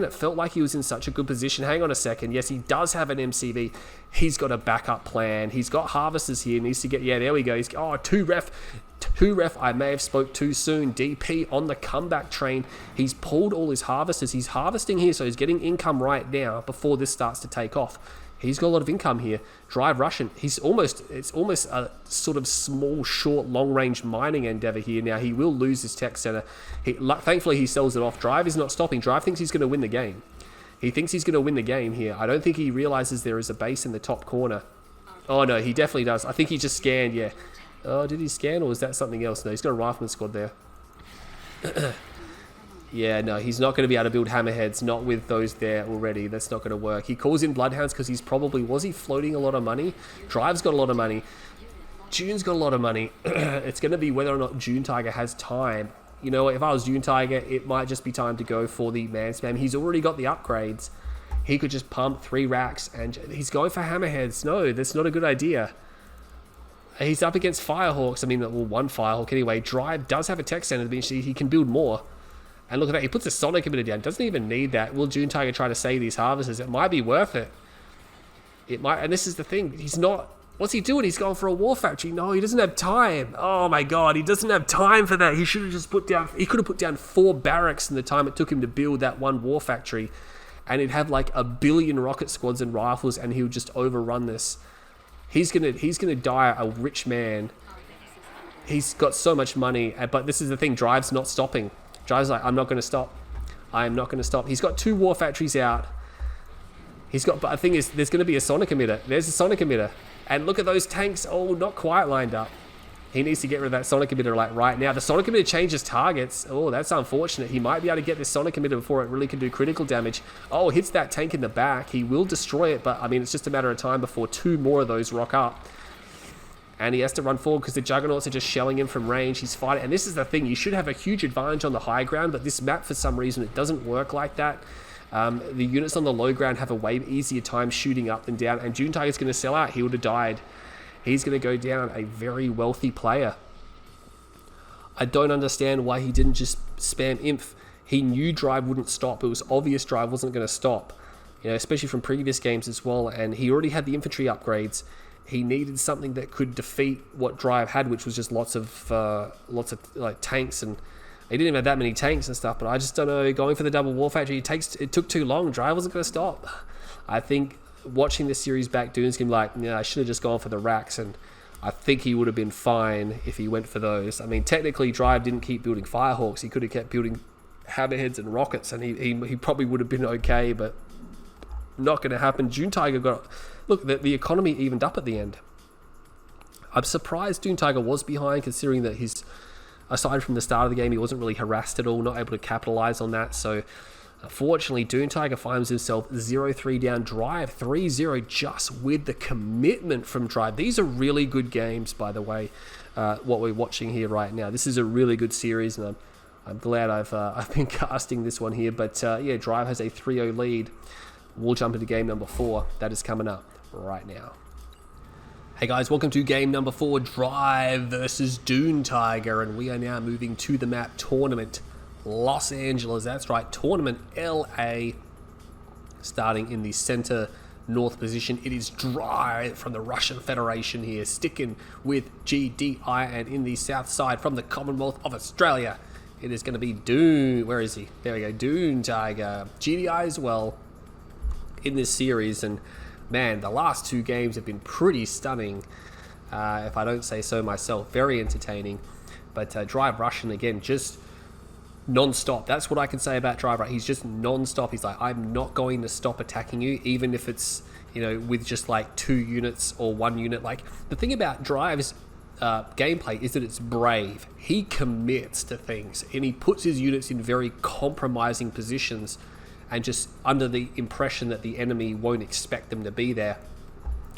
Speaker 1: it felt like he was in such a good position. Hang on a second. Yes, he does have an MCV. He's got a backup plan. He's got harvesters here. Needs to get, yeah, there we go. He's, 2 ref. I may have spoke too soon. DP on the comeback train. He's pulled all his harvesters. He's harvesting here, so he's getting income right now before this starts to take off. He's got a lot of income here. Drive Russian. It's almost a sort of small, short, long-range mining endeavor here. Now, he will lose his tech center. Thankfully, he sells it off. Drive is not stopping. Drive thinks he's going to win the game. He thinks he's going to win the game here. I don't think he realizes there is a base in the top corner. Oh, no, he definitely does. I think he just scanned, yeah. Oh, did he scan or was that something else? No, he's got a rifleman squad there. Yeah, no, he's not going to be able to build hammerheads, not with those there already. That's not going to work. He calls in bloodhounds because he's probably... Was he floating a lot of money? Drive's got a lot of money. June's got a lot of money. It's going to be whether or not DuneTiger has time. You know, if I was DuneTiger, it might just be time to go for the man spam. He's already got the upgrades. He could just pump 3 racks and he's going for hammerheads. No, that's not a good idea. He's up against Firehawks. I mean, well, one Firehawk anyway. Drive does have a tech center. He can build more. And look at that. He puts a sonic emitter down. Doesn't even need that. Will DuneTiger try to save these harvesters? It might be worth it. It might. And this is the thing. He's not... What's he doing? He's going for a war factory. No, he doesn't have time. Oh my god, he doesn't have time for that. He should have just put down... He could have put down 4 barracks in the time it took him to build that one war factory. And he'd have like 1 billion rocket squads and rifles and he would just overrun this. He's gonna die a rich man. He's got so much money, but this is the thing. Drive's not stopping. Drive's like, I'm not going to stop. I am not going to stop. He's got 2 war factories out. He's got, but the thing is, there's going to be a sonic emitter. There's a sonic emitter, and look at those tanks. Oh, not quite lined up. He needs to get rid of that sonic emitter like right now. The sonic emitter changes targets. Oh, that's unfortunate. He might be able to get this sonic emitter before it really can do critical damage. Oh, hits that tank in the back. He will destroy it, but I mean, it's just a matter of time before 2 more of those rock up. And he has to run forward because the Juggernauts are just shelling him from range. He's fighting. And this is the thing. You should have a huge advantage on the high ground, but this map, for some reason, it doesn't work like that. The units on the low ground have a way easier time shooting up than down. And DuneTiger's going to sell out. He would have died. He's going to go down a very wealthy player. I don't understand why he didn't just spam Inf. He knew Drive wouldn't stop. It was obvious Drive wasn't going to stop. You know, especially from previous games as well. And he already had the infantry upgrades. He needed something that could defeat what Drive had, which was just lots of like tanks, and he didn't even have that many tanks and stuff. But I just don't know. Going for the double war factory, it took too long. Drive wasn't going to stop. I think watching this series back, Dune's gonna be like, yeah, I should have just gone for the racks, and I think he would have been fine if he went for those. I mean, technically, Drive didn't keep building Firehawks. He could have kept building hammerheads and rockets, and he probably would have been okay, but not going to happen. DuneTiger got... Look, the economy evened up at the end. I'm surprised DuneTiger was behind, considering that he's, aside from the start of the game, he wasn't really harassed at all, not able to capitalize on that. So, unfortunately, DuneTiger finds himself 0-3 down. Drive 3-0 just with the commitment from Drive. These are really good games, by the way, what we're watching here right now. This is a really good series, and I'm glad I've been casting this one here. But yeah, Drive has a 3-0 lead. We'll jump into game number 4. That is coming up right now. Hey guys, welcome to game number 4, Drive versus DuneTiger, and we are now moving to the map Tournament Los Angeles. That's right, Tournament LA, starting in the center north position. It is Drive from the Russian Federation here, sticking with GDI, and in the south side from the Commonwealth of Australia, it is going to be Dune. Where is he? There we go, DuneTiger. GDI as well in this series, and man, the last 2 games have been pretty stunning, if I don't say so myself. Very entertaining. But Drive Russian again, just non-stop. That's what I can say about Drive. He's just non-stop. He's like, I'm not going to stop attacking you, even if it's, you know, with just like 2 units or 1 unit. Like, the thing about Drive's gameplay is that it's brave. He commits to things, and he puts his units in very compromising positions, and just under the impression that the enemy won't expect them to be there.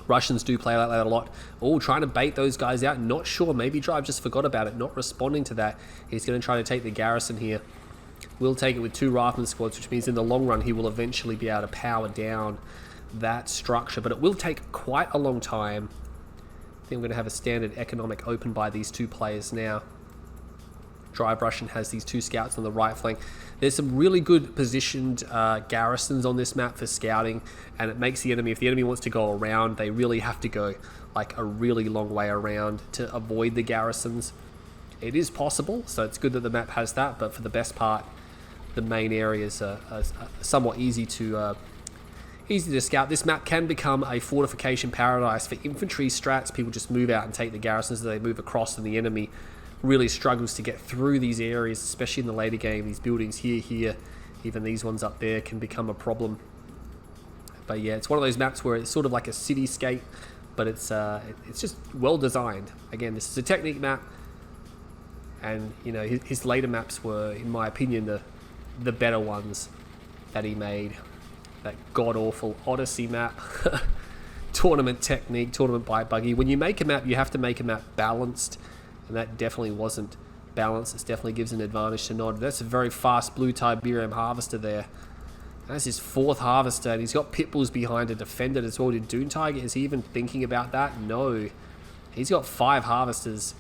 Speaker 1: Russians do play like that a lot. Oh, trying to bait those guys out. Not sure. Maybe Drive just forgot about it, not responding to that. He's going to try to take the garrison here. We'll take it with 2 rifleman squads, which means in the long run he will eventually be able to power down that structure. But it will take quite a long time. I think I'm going to have a standard economic open by these 2 players now. Drive Russian has these 2 scouts on the right flank. There's some really good positioned garrisons on this map for scouting, and it makes the enemy, if the enemy wants to go around, they really have to go like a really long way around to avoid the garrisons. It is possible, so it's good that the map has that, but for the best part, the main areas are somewhat easy to scout. This map can become a fortification paradise for infantry strats. People just move out and take the garrisons as they move across, and the enemy really struggles to get through these areas, especially in the later game. These buildings here, even these ones up there can become a problem. But yeah, it's one of those maps where it's sort of like a cityscape, but it's just well designed. Again, this is a technique map, and you know his later maps were, in my opinion, the better ones that he made. That god awful Odyssey map, tournament technique, tournament bite buggy. When you make a map, you have to make a map balanced, and that definitely wasn't balanced. It definitely gives an advantage to Nod. That's a very fast blue Tiberium harvester there. That's his 4th harvester, and he's got pit bulls behind to defend it as well. Did DuneTiger, is he even thinking about that? No. He's got 5 harvesters.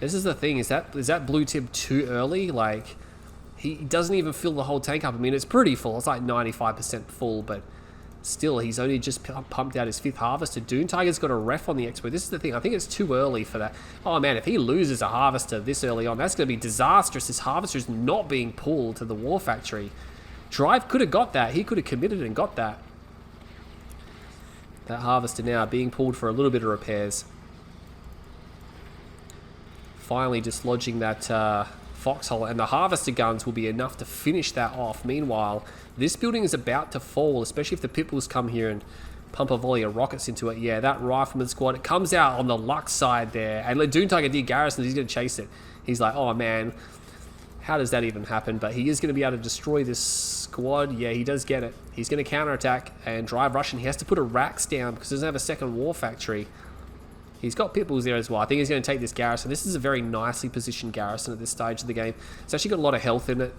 Speaker 1: This is the thing, is that blue tib too early? Like, he doesn't even fill the whole tank up. I mean, it's pretty full. It's like 95% full, but still, he's only just pumped out his 5th harvester. DuneTiger's got a ref on the expo. This is the thing. I think it's too early for that. Oh, man, if he loses a harvester this early on, that's going to be disastrous. His harvester is not being pulled to the war factory. Drive could have got that. He could have committed and got that. That harvester now being pulled for a little bit of repairs. Finally dislodging that foxhole, and the harvester guns will be enough to finish that off. Meanwhile, this building is about to fall, especially if the pit bulls come here and pump a volley of rockets into it. Yeah, that rifleman squad, it comes out on the luck side there, and DuneTiger did garrison. He's going to chase it. He's like, oh man, how does that even happen? But he is going to be able to destroy this squad. Yeah, he does get it. He's going to counterattack and drive Russian. He has to put a racks down because he doesn't have a second war factory. He's got pit bulls there as well. I think he's going to take this garrison. This is a very nicely positioned garrison at this stage of the game. It's actually got a lot of health in it,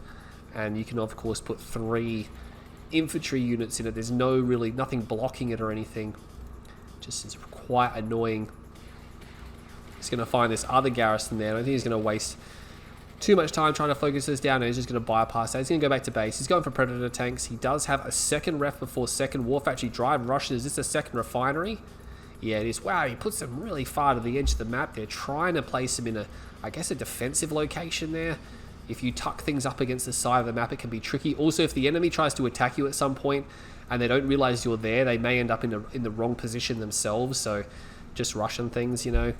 Speaker 1: and you can of course put 3 infantry units in it. There's nothing blocking it or anything. Just is quite annoying. He's going to find this other garrison there. I don't think he's going to waste too much time trying to focus this down, and he's just going to bypass that. He's going to go back to base. He's going for Predator tanks. He does have a second ref before second war factory drive rushes. Is this a second refinery? Yeah, it is. Wow, he puts them really far to the edge of the map. They're trying to place him in I guess a defensive location there. If you tuck things up against the side of the map, it can be tricky. Also, if the enemy tries to attack you at some point and they don't realize you're there, they may end up in the wrong position themselves. So just Russian things, you know.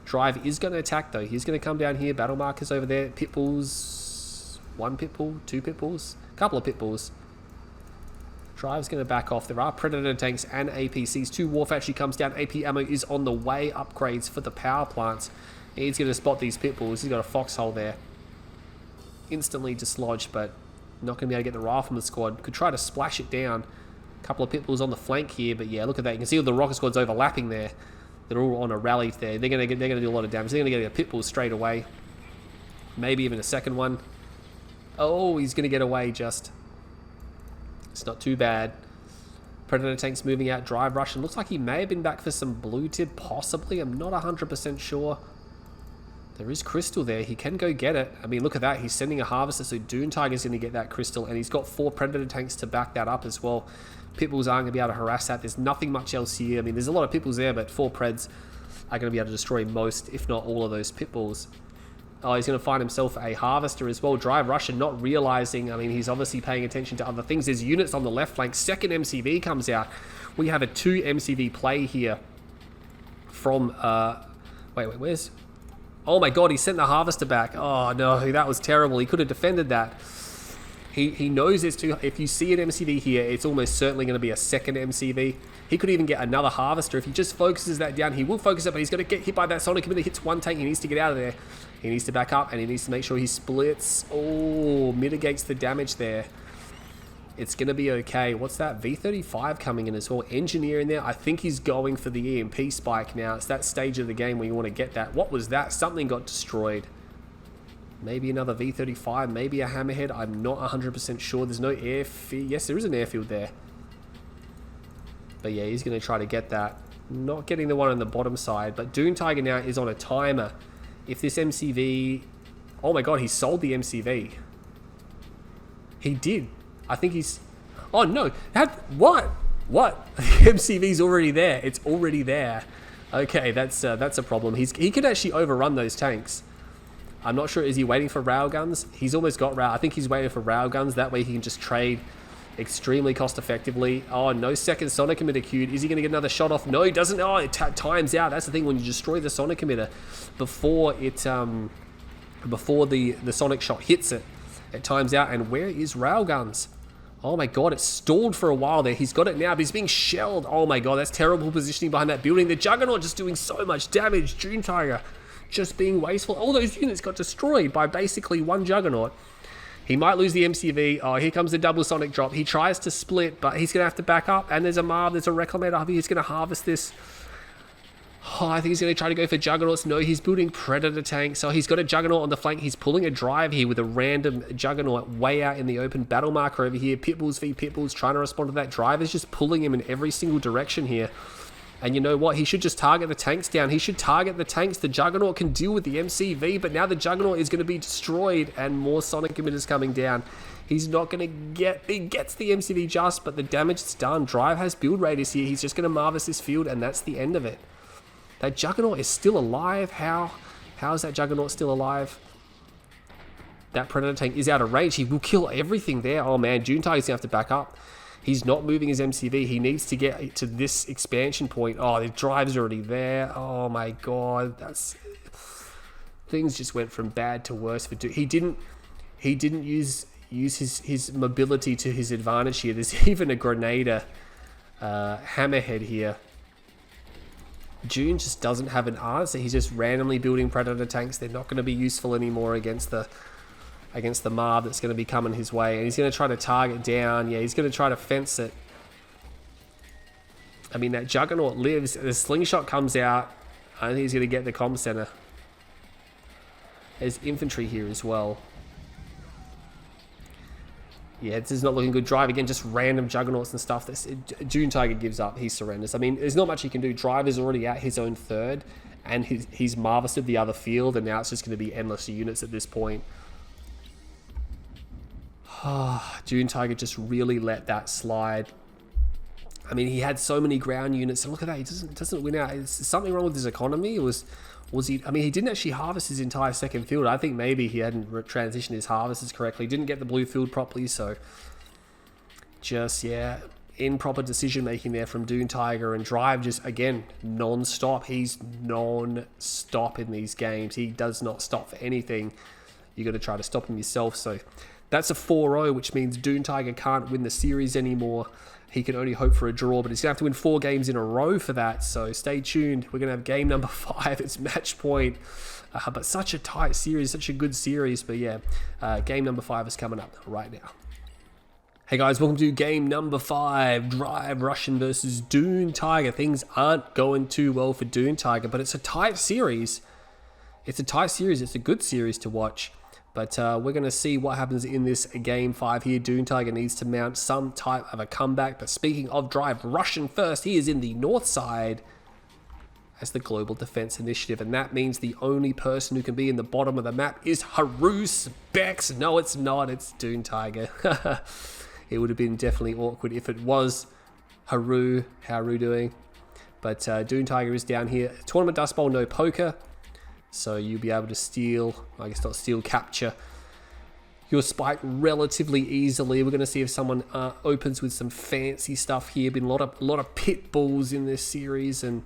Speaker 1: Drive is going to attack though. He's going to come down here. Battle markers over there. Pit bulls. 1 pit bull, 2 pit bulls, a couple of pit bulls. Drive's going to back off. There are Predator tanks and APCs. 2 war factory comes down. AP ammo is on the way. Upgrades for the power plants. He's going to spot these pit bulls. He's got a foxhole there. Instantly dislodged, but not going to be able to get the rifleman squad. Could try to splash it down. A couple of pit bulls on the flank here, but yeah, look at that. You can see all the rocket squads overlapping there. They're all on a rally there. They're going to do a lot of damage. They're going to get a pit bull straight away. Maybe even a second one. Oh, he's going to get away just. It's not too bad. Predator tanks moving out. Drive Russian. Looks like he may have been back for some blue tip, possibly. I'm not 100% sure. There is crystal there. He can go get it. I mean, look at that. He's sending a harvester, so DuneTiger's going to get that crystal, and he's got 4 Predator tanks to back that up as well. Pitbulls aren't going to be able to harass that. There's nothing much else here. I mean, there's a lot of pitbulls there, but 4 Preds are going to be able to destroy most, if not all of those pitbulls. Oh, he's going to find himself a harvester as well. Drive Russian, not realizing. I mean, he's obviously paying attention to other things. There's units on the left flank. Second MCV comes out. We have a 2 MCV play here from... Wait, where's... Oh my god, he sent the harvester back. Oh no, that was terrible. He could have defended that. He knows it's too... If you see an MCV here, it's almost certainly going to be a second MCV. He could even get another harvester. If he just focuses that down, he will focus it, but he's going to get hit by that sonic emitter. Hits 1 tank. He needs to get out of there. He needs to back up, and he needs to make sure he splits. Oh, mitigates the damage there. It's going to be okay. What's that? V35 coming in as well. Engineer in there. I think he's going for the EMP spike now. It's that stage of the game where you want to get that. What was that? Something got destroyed. Maybe another V35. Maybe a hammerhead. I'm not 100% sure. There's no airfield. Yes, there is an airfield there. But yeah, he's going to try to get that. Not getting the one on the bottom side. But DuneTiger now is on a timer. If this MCV... Oh my god, he sold the MCV. He did. I think he's... Oh no. What? What? The MCV's already there. It's already there. Okay, that's a problem. He could actually overrun those tanks. I'm not sure. Is he waiting for railguns? He's almost got rail. I think he's waiting for railguns. That way he can just trade extremely cost effectively. Oh, no second sonic emitter queued. Is he going to get another shot off? No, he doesn't. Oh, it times out. That's the thing when you destroy the sonic emitter before it before the sonic shot hits it. It times out. And where is railguns? Oh my god, it's stalled for a while there. He's got it now, but he's being shelled. Oh my god, that's terrible positioning behind that building. The Juggernaut just doing so much damage. DuneTiger just being wasteful. All those units got destroyed by basically one Juggernaut. He might lose the MCV. Oh, here comes the double sonic drop. He tries to split, but he's going to have to back up. And there's a Marv, there's a Reclamator. He's going to harvest this. Oh, I think he's going to try to go for Juggernauts. No, he's building Predator tanks. So he's got a Juggernaut on the flank. He's pulling a drive here with a random Juggernaut way out in the open. Battle marker over here. Pitbulls v Pitbulls trying to respond to that drive. Is just pulling him in every single direction here. And you know what? He should just target the tanks down. He should target the tanks. The Juggernaut can deal with the MCV, but now the Juggernaut is going to be destroyed and more Sonic emitters coming down. He's not going to get... He gets the MCV just, but the damage is done. Drive has build radius here. He's just going to Marvis this field, and that's the end of it. That Juggernaut is still alive. How is that Juggernaut still alive? That Predator tank is out of range. He will kill everything there. Oh man, DuneTiger's going to have to back up. He's not moving his MCV. He needs to get to this expansion point. Oh, the drive's already there. Oh my god, that's... Things just went from bad to worse for Dune. He didn't use his mobility to his advantage here. There's even a Grenader Hammerhead here. Dune just doesn't have an answer. He's just randomly building Predator tanks. They're not going to be useful anymore against the Marv that's going to be coming his way. And he's going to try to target down. Yeah, he's going to try to fence it. I mean, that Juggernaut lives. The slingshot comes out. I think he's going to get the comm center. There's infantry here as well. Yeah, this is not looking good. Drive again, just random Juggernauts and stuff. DuneTiger gives up. He surrenders. I mean, there's not much he can do. Drive is already at his own third, and he's Marvisted the other field, and now it's just going to be endless units at this point. DuneTiger just really let that slide. I mean, he had so many ground units, and look at that. He doesn't win out. Is something wrong with his economy? Was he? I mean, he didn't actually harvest his entire second field. I think maybe he hadn't transitioned his harvesters correctly. Didn't get the blue field properly, so just, yeah, improper decision making there from DuneTiger. And Drive just, again, non-stop. He's non-stop in these games. He does not stop for anything. You got to try to stop him yourself. So that's a 4-0, which means DuneTiger can't win the series anymore. He can only hope for a draw, but he's going to have to win 4 games in a row for that. So stay tuned. We're going to have game number 5. It's match point. But such a tight series, such a good series. But yeah, game number 5 is coming up right now. Hey guys, welcome to game number 5. Drive Russian versus DuneTiger. Things aren't going too well for DuneTiger, but it's a tight series. It's a tight series. It's a good series to watch. But we're going to see what happens in this game 5 here. DuneTiger needs to mount some type of a comeback. But speaking of Drive Russian first, he is in the north side as the Global Defense Initiative. And that means the only person who can be in the bottom of the map is Haru Specs. No, it's not. It's DuneTiger. It would have been definitely awkward if it was Haru. How Haru doing? But DuneTiger is down here. Tournament Dust Bowl, no poker. So you'll be able to steal, I guess not steal, capture your spike relatively easily. We're going to see if someone opens with some fancy stuff here. Been a lot of pit bulls in this series, and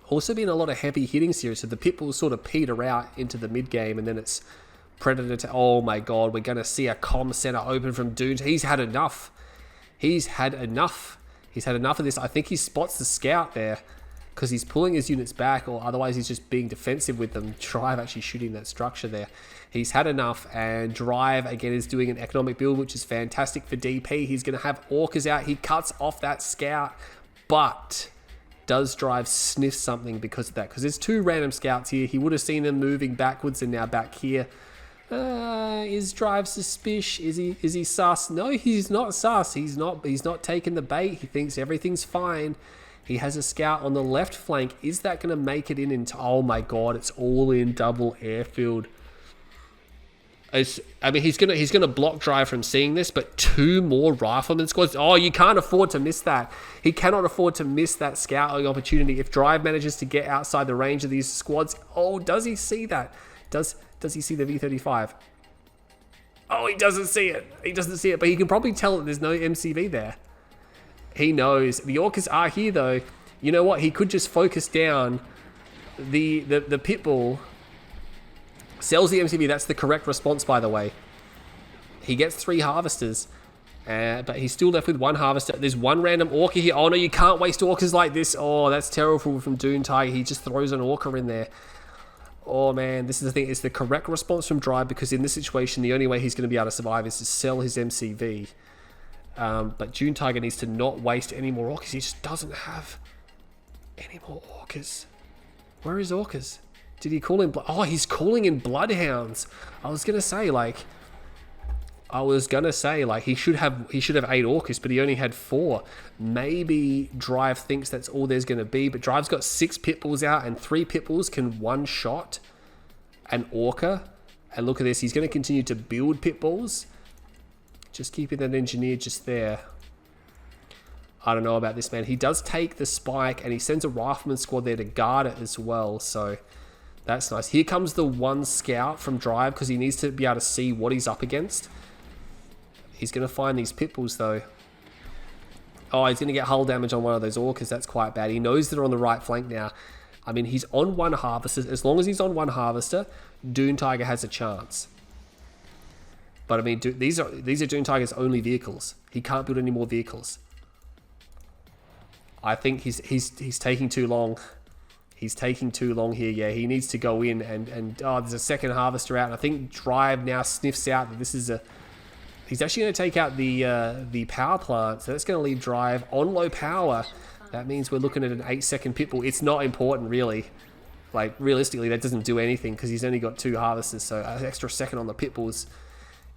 Speaker 1: also been a lot of heavy hitting series. So the pit bulls sort of peter out into the mid game, and then it's Predator to, oh my god, we're going to see a comm center open from Dune. He's had enough. He's had enough. He's had enough of this. I think he spots the scout there, because he's pulling his units back, or otherwise he's just being defensive with them. Drive actually shooting that structure there. He's had enough, and Drive again is doing an economic build, which is fantastic for DP. He's going to have Orcas out. He cuts off that scout, but does Drive sniff something because of that? Because there's 2 random scouts here. He would have seen them moving backwards and now back here. Is Drive suspicious? Is he sus? No, he's not sus. He's not taking the bait. He thinks everything's fine. He has a scout on the left flank. Is that going to make it in? Oh my god, it's all in double airfield. I mean, he's gonna block Drive from seeing this, but 2 more rifleman squads. Oh, you can't afford to miss that. He cannot afford to miss that scouting opportunity. If Drive manages to get outside the range of these squads, oh, does he see that? Does he see the V35? Oh, he doesn't see it. He doesn't see it, but he can probably tell that there's no MCV there. He knows. The Orcas are here, though. You know what? He could just focus down the Pitbull. Sells the MCV. That's the correct response, by the way. He gets 3 harvesters. But he's still left with one harvester. There's one random orca here. Oh no, you can't waste orcas like this. Oh, that's terrible from DuneTiger. He just throws an orca in there. Oh man, this is the thing. It's the correct response from Drive, because in this situation, the only way he's going to be able to survive is to sell his MCV. But DuneTiger needs to not waste any more orcas. He just doesn't have any more orcas. Where is orcas? Did he call in? Oh, he's calling in bloodhounds. I was gonna say like he should have 8 orcas, but he only had 4. Maybe Drive thinks that's all there's gonna be, but Drive's got 6 pitbulls out, and 3 pitbulls can one-shot an orca. And look at this, he's gonna continue to build pitbulls, just keeping that engineer just there. I don't know about this, man. He does take the spike, and he sends a rifleman squad there to guard it as well, so that's nice. Here comes the one scout from Drive, because he needs to be able to see what he's up against. He's going to find these pitbulls, though. Oh, he's going to get hull damage on one of those orcas. That's quite bad. He knows they're on the right flank now. I mean, he's on one harvester. As long as he's on one harvester, DuneTiger has a chance. But, I mean, these are DuneTiger's only vehicles. He can't build any more vehicles. I think he's taking too long. He's taking too long here. Yeah, he needs to go in and there's a second harvester out. And I think Drive now sniffs out that this is a... He's actually going to take out the power plant. So that's going to leave Drive on low power. That means we're looking at an 8-second pitbull. It's not important, really. Like, realistically, that doesn't do anything because he's only got 2 harvesters. So an extra second on the pitbulls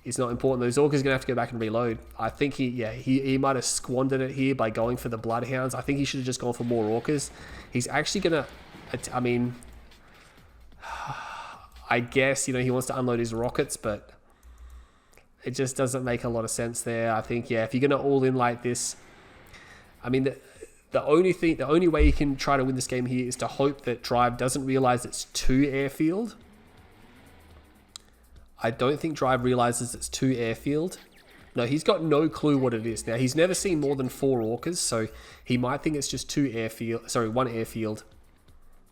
Speaker 1: is not important. Those orcas are going to have to go back and reload. I think he might have squandered it here by going for the bloodhounds. I think he should have just gone for more orcas. He's actually going to... I mean... I guess, he wants to unload his rockets, but... It just doesn't make a lot of sense there. I think, if you're going to all in like this... I mean, the only way you can try to win this game here is to hope that Drive doesn't realize it's 2 airfield. I don't think Drive realizes it's 2 airfield. No, he's got no clue what it is. Now, he's never seen more than 4 orcas, so he might think it's just 1 airfield.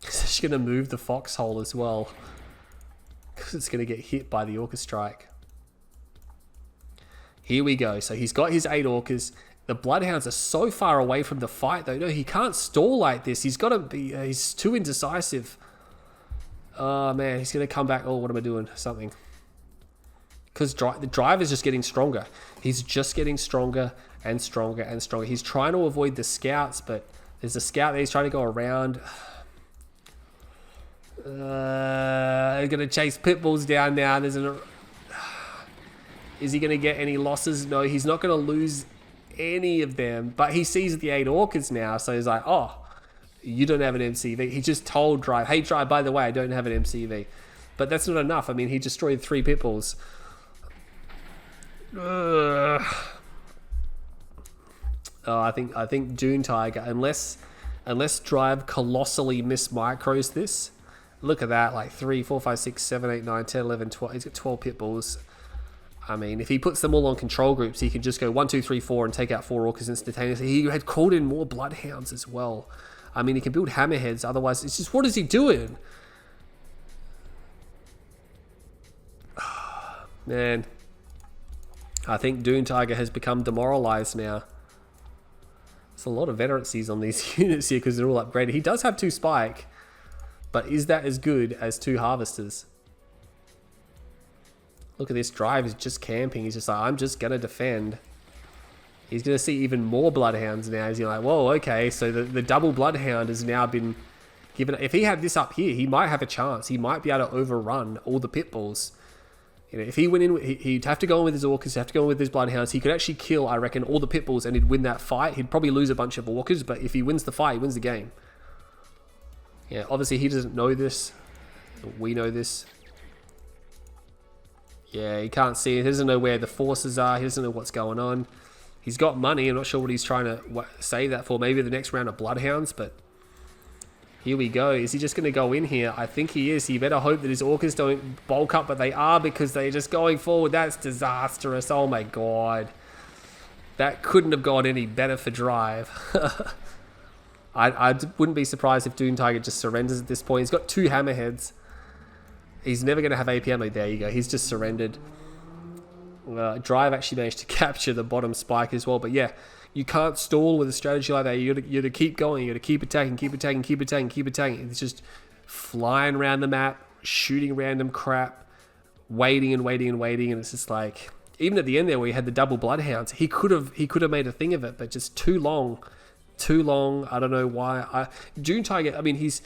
Speaker 1: He's actually going to move the foxhole as well, because it's going to get hit by the orca strike. Here we go. So he's got his 8 orcas. The bloodhounds are so far away from the fight, though. No, he can't stall like this. He's got to be... he's too indecisive. Oh, man. He's going to come back. Oh, what am I doing? Something. Because the Drive is just getting stronger. He's just getting stronger and stronger and stronger. He's trying to avoid the scouts, but there's a scout there. He's trying to go around. They're going to chase pitbulls down now. There's an... Is he going to get any losses? No, he's not going to lose any of them. But he sees the 8 orcas now, so he's like, oh, you don't have an MCV. He just told Drive, hey, Drive, by the way, I don't have an MCV. But that's not enough. I mean, he destroyed 3 pitbulls. I think DuneTiger, unless Drive colossally mismicros this. Look at that, like 3, 4, 5, 6, 7, 8, 9, 10, 11, 12. He's got 12 pitbulls. I mean, if he puts them all on control groups, he can just go 1, 2, 3, 4 and take out 4 orcas instantaneously. He had called in more bloodhounds as well. I mean, he can build hammerheads. Otherwise, it's just, what is he doing? Man, I think DuneTiger has become demoralized now. There's a lot of veterancies on these units here because they're all upgraded. He does have 2 spike, but is that as good as 2 harvesters? Look at this. Drive is just camping. He's just like, I'm just going to defend. He's going to see even more bloodhounds now. He's like, whoa, okay. So the double bloodhound has now been given. If he had this up here, he might have a chance. He might be able to overrun all the pitbulls. If he went in, he'd have to go in with his orcas, he'd have to go in with his bloodhounds. He could actually kill, I reckon, all the pitbulls and he'd win that fight. He'd probably lose a bunch of orcas, but if he wins the fight, he wins the game. Yeah, obviously he doesn't know this. We know this. Yeah, he can't see it. He doesn't know where the forces are. He doesn't know what's going on. He's got money. I'm not sure what he's trying to save that for. Maybe the next round of bloodhounds, but here we go. Is he just going to go in here? I think he is. He better hope that his orcas don't bulk up, but they are because they're just going forward. That's disastrous. Oh my god. That couldn't have gone any better for Drive. I wouldn't be surprised if DuneTiger just surrenders at this point. He's got 2 hammerheads. He's never going to have APM. There you go. He's just surrendered. Drive actually managed to capture the bottom spike as well. But yeah, you can't stall with a strategy like that. You got to keep going. You got to keep attacking, keep attacking, keep attacking, keep attacking. It's just flying around the map, shooting random crap, waiting and waiting and waiting. And it's just like, even at the end there where he had the double bloodhounds, he could have made a thing of it, but just too long. I don't know why. DuneTiger, I mean, he's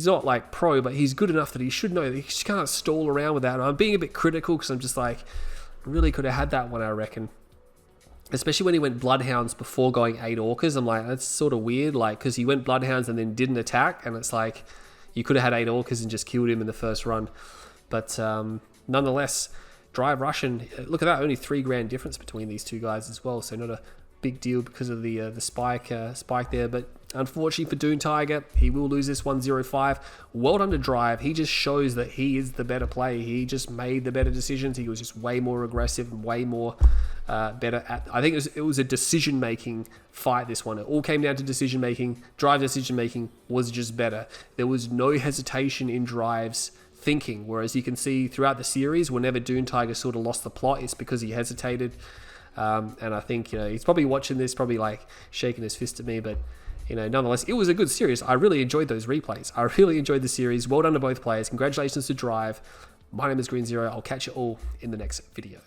Speaker 1: not like pro, but he's good enough that he should know that he just can't stall around with that. And I'm being a bit critical because I'm just like, really could have had that one, I reckon. Especially when he went Bloodhounds before going 8 Orcas. I'm like, that's sort of weird, like, because he went Bloodhounds and then didn't attack, and it's like, you could have had 8 Orcas and just killed him in the first run. But nonetheless, Drive Russian, look at that, only 3 grand difference between these two guys as well, so not a big deal because of the spike there. But unfortunately for DuneTiger, he will lose this 1-0-5. Well done to Drive. He just shows that he is the better play. He just made the better decisions. He was just way more aggressive and way more better at. I think it was a decision making fight, this one. It all came down to decision making. Drive's decision making was just better. There was no hesitation in Drive's thinking, whereas you can see throughout the series, whenever DuneTiger sort of lost the plot, it's because he hesitated. And I think, he's probably watching this, probably like shaking his fist at me, but nonetheless, it was a good series. I really enjoyed those replays. I really enjoyed the series. Well done to both players. Congratulations to Drive. My name is Green Zero. I'll catch you all in the next video.